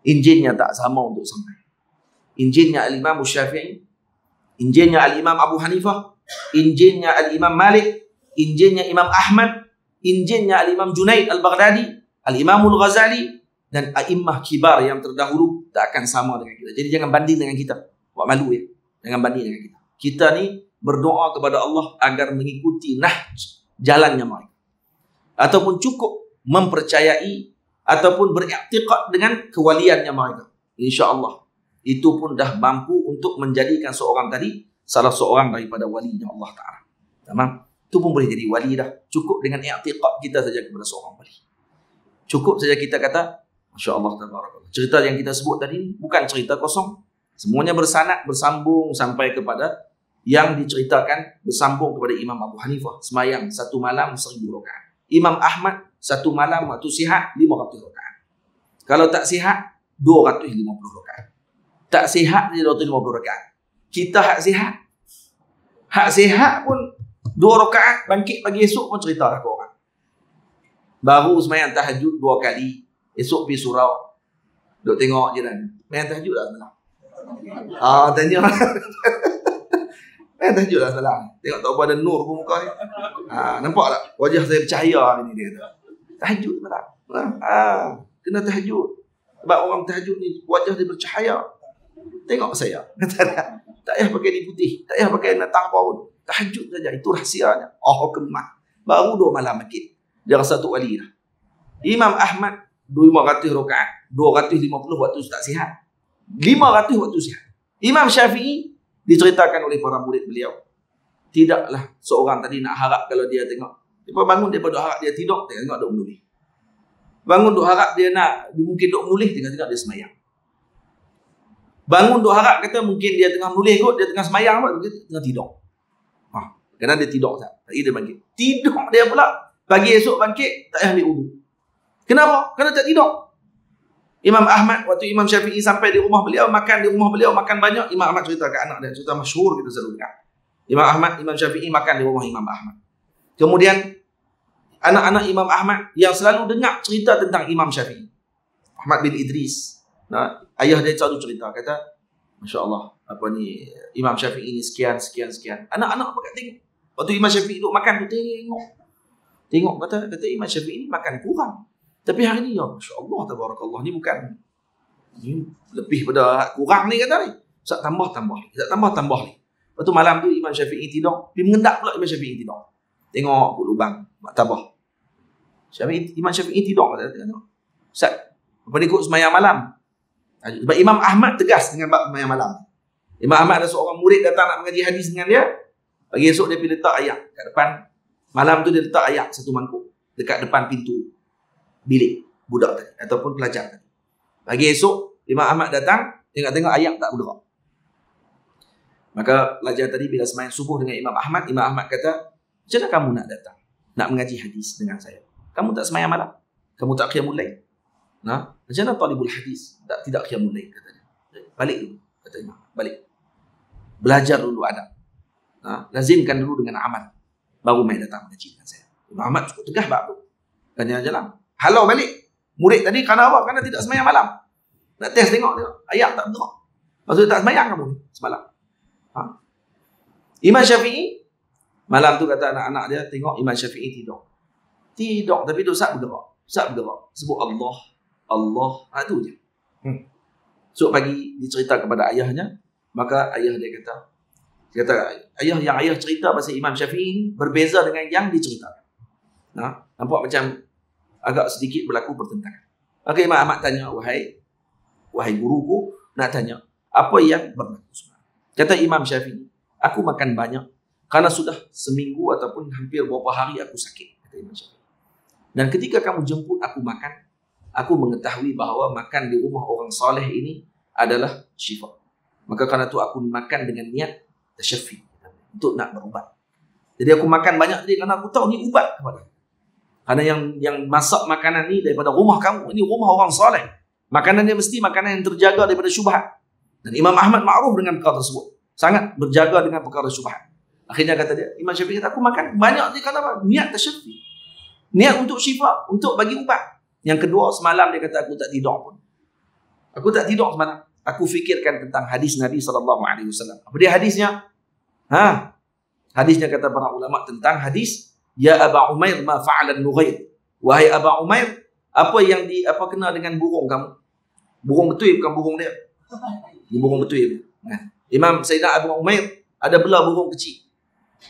injinnya tak sama untuk sampai. Injinnya Al-Imam Syafi'i, injinnya Al-Imam Abu Hanifah, injinnya Al-Imam Malik, injinnya Imam Ahmad, injinnya Al-Imam Junaid Al-Baghdadi, Al-Imam Al-Ghazali, dan a'immah kibar yang terdahulu tak akan sama dengan kita. Jadi jangan banding dengan kita. Buat malu ya. Jangan banding dengan kita. Kita ni berdoa kepada Allah agar mengikuti jalannya mereka. Ataupun cukup mempercayai ataupun beriktikad dengan kewaliannya mereka. InsyaAllah. Itu pun dah mampu untuk menjadikan seorang tadi salah seorang daripada walinya Allah Ta'ala. Tamam? Itu pun boleh jadi wali dah. Cukup dengan iktikad kita saja kepada seorang wali. Cukup saja kita kata, Masya Allah, tabarakallah. Cerita yang kita sebut tadi bukan cerita kosong. Semuanya bersanad, bersambung sampai kepada yang diceritakan bersambung kepada Imam Abu Hanifah. Semayang 1 malam 1000 rakaat. Imam Ahmad 1 malam waktu sihat 500 rakaat. Kalau tak sihat 250 rakaat. Tak sihat dia 250 rakaat. Kita hak sihat. Hak sihat pun 2 rakaat, bangkit pagi esok pun cerita dah ke orang. Baru semayang tahajud 2 kali. Esok pergi surau. Duk tengok je dan. Semayang tahajud lah salah. Tanya. Semayang tahajud lah salah. Tengok tak apa ada nur pun muka ni. Nampak tak? Wajah saya bercahaya ni dia kata. Tahajud salah. Kena tahajud. Sebab orang tahajud ni wajah dia bercahaya. Tengok saya. Tak payah pakai ni putih. Tak payah pakai natang apa pun. Tahajud saja. Itu rahsianya. Kemah. Baru 2 malam makin. Dia rasa tu wali dah. Imam Ahmad 500 rakaat. 250 waktu tak sihat. 500 waktu sihat. Imam Syafi'i diceritakan oleh para murid beliau. Tidaklah seorang tadi nak harap kalau dia tengok. Dia bangun daripada harap dia tidur. Tengok duk menulih. Bangun duk harap dia mungkin duk menulih. Tengok dia semayang. Bangun duk harap kata mungkin dia tengah menulih kot. Dia tengah semayang kot. Dia tengah tidur. Kerana dia tidur. Dia bangkit. Tidur dia pula. Pagi esok bangkit, tak payah ambil wudu. Kenapa? Kerana tak tidur. Imam Ahmad, waktu Imam Syafi'i sampai di rumah beliau, makan di rumah beliau, makan banyak. Imam Ahmad cerita ke anak dia, cerita masyhur kita selalu dengar. Imam Syafi'i makan di rumah Imam Ahmad. Kemudian, anak-anak Imam Ahmad yang selalu dengar cerita tentang Imam Syafi'i. Ahmad bin Idris. Ayah dia selalu cerita, kata, Masya Allah, Imam Syafi'i ini sekian. Anak-anak apa kat tengok. Waktu Imam Syafi'i duduk makan, tu tengok kata Imam Syafi'i ini makan kurang. Tapi hari ni ya Masya Allah tabarakallah ni bukan ni lebih pada kurang ni kata ni. Tak tambah ni. Lepas tu malam tu Imam Syafi'i tidur. Pergi mengendap pula Imam Syafi'i tidur. Tengok lubang martabah. Imam Syafi'i tidur. Ustaz, apa ni ikut semayang malam? Sebab Imam Ahmad tegas dengan bab semayang malam. Imam Ahmad ada seorang murid datang nak mengaji hadis dengan dia. Pagi esok dia pergi letak ayak kat depan. Malam tu dia letak ayak satu mangkuk dekat depan pintu bilik budak tadi ataupun pelajar tadi. Pagi esok Imam Ahmad datang, tengok-tengok ayak tak bergerak. Maka pelajar tadi bila semayang subuh dengan Imam Ahmad kata, macam mana kamu nak datang nak mengaji hadis dengan saya? Kamu tak semayang malam? Kamu tak qiyamul lail? Nah, macam mana talibul hadis tidak qiyamul lail, katanya. Balik dulu, kata Imam. Balik. Belajar dulu adab. Lazimkan dulu dengan amal. Baru main datang mengaji dengan saya. Imam Ahmad cukup tegah bab tu. Tanya jalan. Halau balik. Murid tadi kerana apa? Kerana tidak semayang malam. Nak test tengok. Ayat tak bergerak. Maksudnya tak semayang kamu ni semalam. Imam Syafi'i, malam tu kata anak-anak dia, tengok Imam Syafi'i tidur. Tidur, tapi tu Ustaz bergerak. Sebut Allah. Itu je. So pagi dicerita kepada ayahnya, maka ayah dia kata, ayah cerita pasal Imam Syafi'i berbeza dengan yang diceritakan. Nampak macam agak sedikit berlaku pertentangan. Maka Imam Ahmad tanya, wahai guruku, nak tanya, apa yang berlaku sebenarnya? Kata Imam Syafi'i, aku makan banyak karena sudah seminggu ataupun hampir beberapa hari aku sakit, kata Imam Syafi'i. Dan ketika kamu jemput aku makan, aku mengetahui bahawa makan di rumah orang soleh ini adalah syifa. Maka kerana itu aku makan dengan niat tasyaffi, untuk nak berubat. Jadi aku makan banyak tadi kerana aku tahu ni ubat kepada. Kerana yang masak makanan ni daripada rumah kamu, ini rumah orang soleh. Makanan dia mesti makanan yang terjaga daripada syubhat. Dan Imam Ahmad ma'ruf dengan perkara tersebut. Sangat berjaga dengan perkara syubhat. Akhirnya kata dia, Imam Syafi'i kata, aku makan banyak tadi kerana apa? Niat tasyaffi. Niat untuk syifa, untuk bagi ubat. Yang kedua, semalam dia kata aku tak tidur pun. Aku tak tidur semalam. Aku fikirkan tentang hadis Nabi SAW. Apa dia hadisnya? Hadisnya kata para ulama tentang hadis, Ya Aba Umair ma fa'alan Nughair. Wahai Aba Umair, apa kena dengan burung kamu? Burung betul bukan burung dia. Ini burung betul. Imam Sayyidina Abu Umair ada belah burung kecil.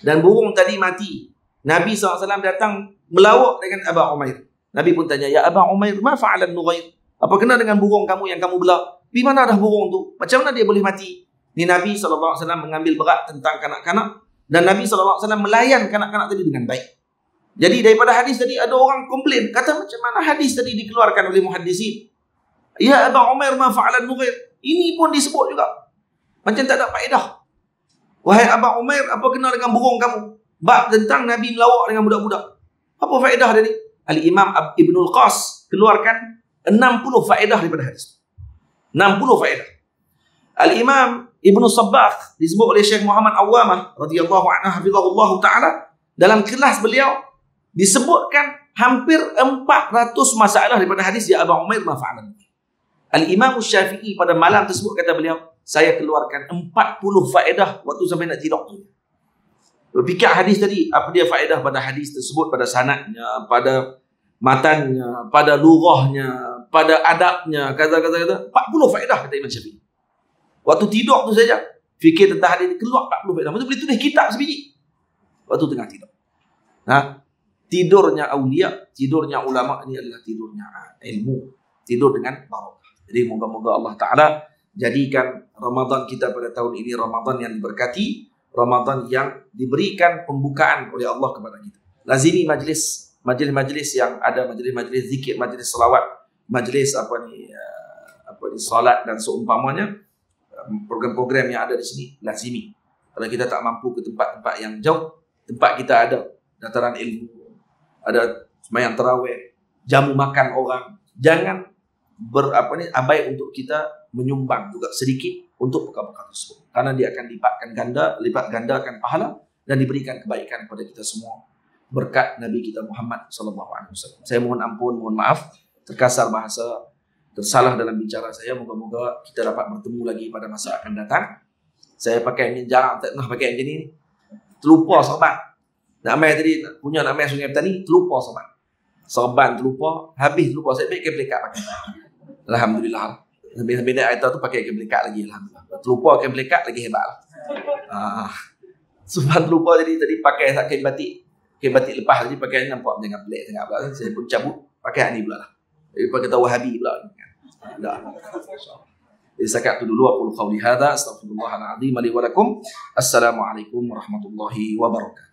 Dan burung tadi mati. Nabi SAW datang melawak dengan Aba Umair. Nabi pun tanya, Ya Aba Umair, ma fa'alan Nughair? Apa kena dengan burung kamu yang kamu belah? Di mana dah burung tu? Macam mana dia boleh mati? Ni Nabi SAW mengambil berat tentang kanak-kanak. Dan Nabi SAW melayan kanak-kanak tadi dengan baik. Jadi daripada hadis tadi ada orang komplain. Kata macam mana hadis tadi dikeluarkan oleh muhaddisin? Ya Aba Umair ma fa'alan Nughair. Ini pun disebut juga. Macam tak ada faedah. Wahai Aba Umair, apa kena dengan burung kamu? Bab tentang Nabi melawak dengan budak-budak. Apa faedah dia ni? Al-Imam Ibnul Qas keluarkan 60 faedah daripada hadis. 60 faedah. Al-Imam Ibnu Sabbagh disebut oleh Syekh Muhammad Awwamah radhiyallahu anhu hafizahullah taala, dalam kelas beliau disebutkan hampir 400 masalah daripada hadis Ya Aba Umair ma fa'alan. Al-Imam Syafi'i pada malam tersebut kata beliau, saya keluarkan 40 faedah waktu sampai nak tidur tu. Berfikir hadis tadi, apa dia faedah pada hadis tersebut, pada sanadnya, pada matannya, pada lughahnya, pada adabnya, kata-kata 40 faedah kata Imam Syafi'i. Waktu tidur tu saja fikir tentang hadis ni keluar 40 faedah. Maksudnya boleh tulis kitab sebiji waktu tengah tidur. Tidurnya aulia, tidurnya ulama ini adalah tidurnya ilmu, tidur dengan barakah. Jadi moga-moga Allah Ta'ala jadikan Ramadan kita pada tahun ini Ramadan yang diberkati, Ramadan yang diberikan pembukaan oleh Allah kepada kita. Lazimi majlis-majlis yang ada, majlis-majlis zikir, majlis selawat, majlis salat dan seumpamanya, program-program yang ada di sini lazimi. Kalau kita tak mampu ke tempat-tempat yang jauh, tempat kita ada dataran ilmu, ada sembahyang tarawih, jamu makan orang, jangan abai untuk kita menyumbang juga sedikit untuk perkara-perkara tersebut, karena dia akan lipat gandakan pahala dan diberikan kebaikan kepada kita semua berkat Nabi kita Muhammad SAW. Saya mohon ampun, mohon maaf terkasar bahasa, tersalah dalam bicara saya. Moga-moga kita dapat bertemu lagi pada masa akan datang. Saya pakai ni jarang, tak pernah pakai macam ni, terlupa serban. Nak main tadi, punya nak main Sungai Petani, terlupa serban. Serban terlupa, habis terlupa. Saya ambil kabel lagi. Alhamdulillah. Sambil naik kereta tu pakai kabel lagi. Alhamdulillah. Terlupa kabel lagi, hebat lah. Serban terlupa jadi tadi pakai kain batik. Okay, batik lepas tadi pakai ni nampak dengan pelik sangat pula. Saya pun cabut pakai ni pula lah. Daripada kata Wahabi pula. Dah. Jadi setakat tu dulu aku qauli hadza astaghfirullahalazim li wa lakum. Assalamualaikum warahmatullahi wabarakatuh.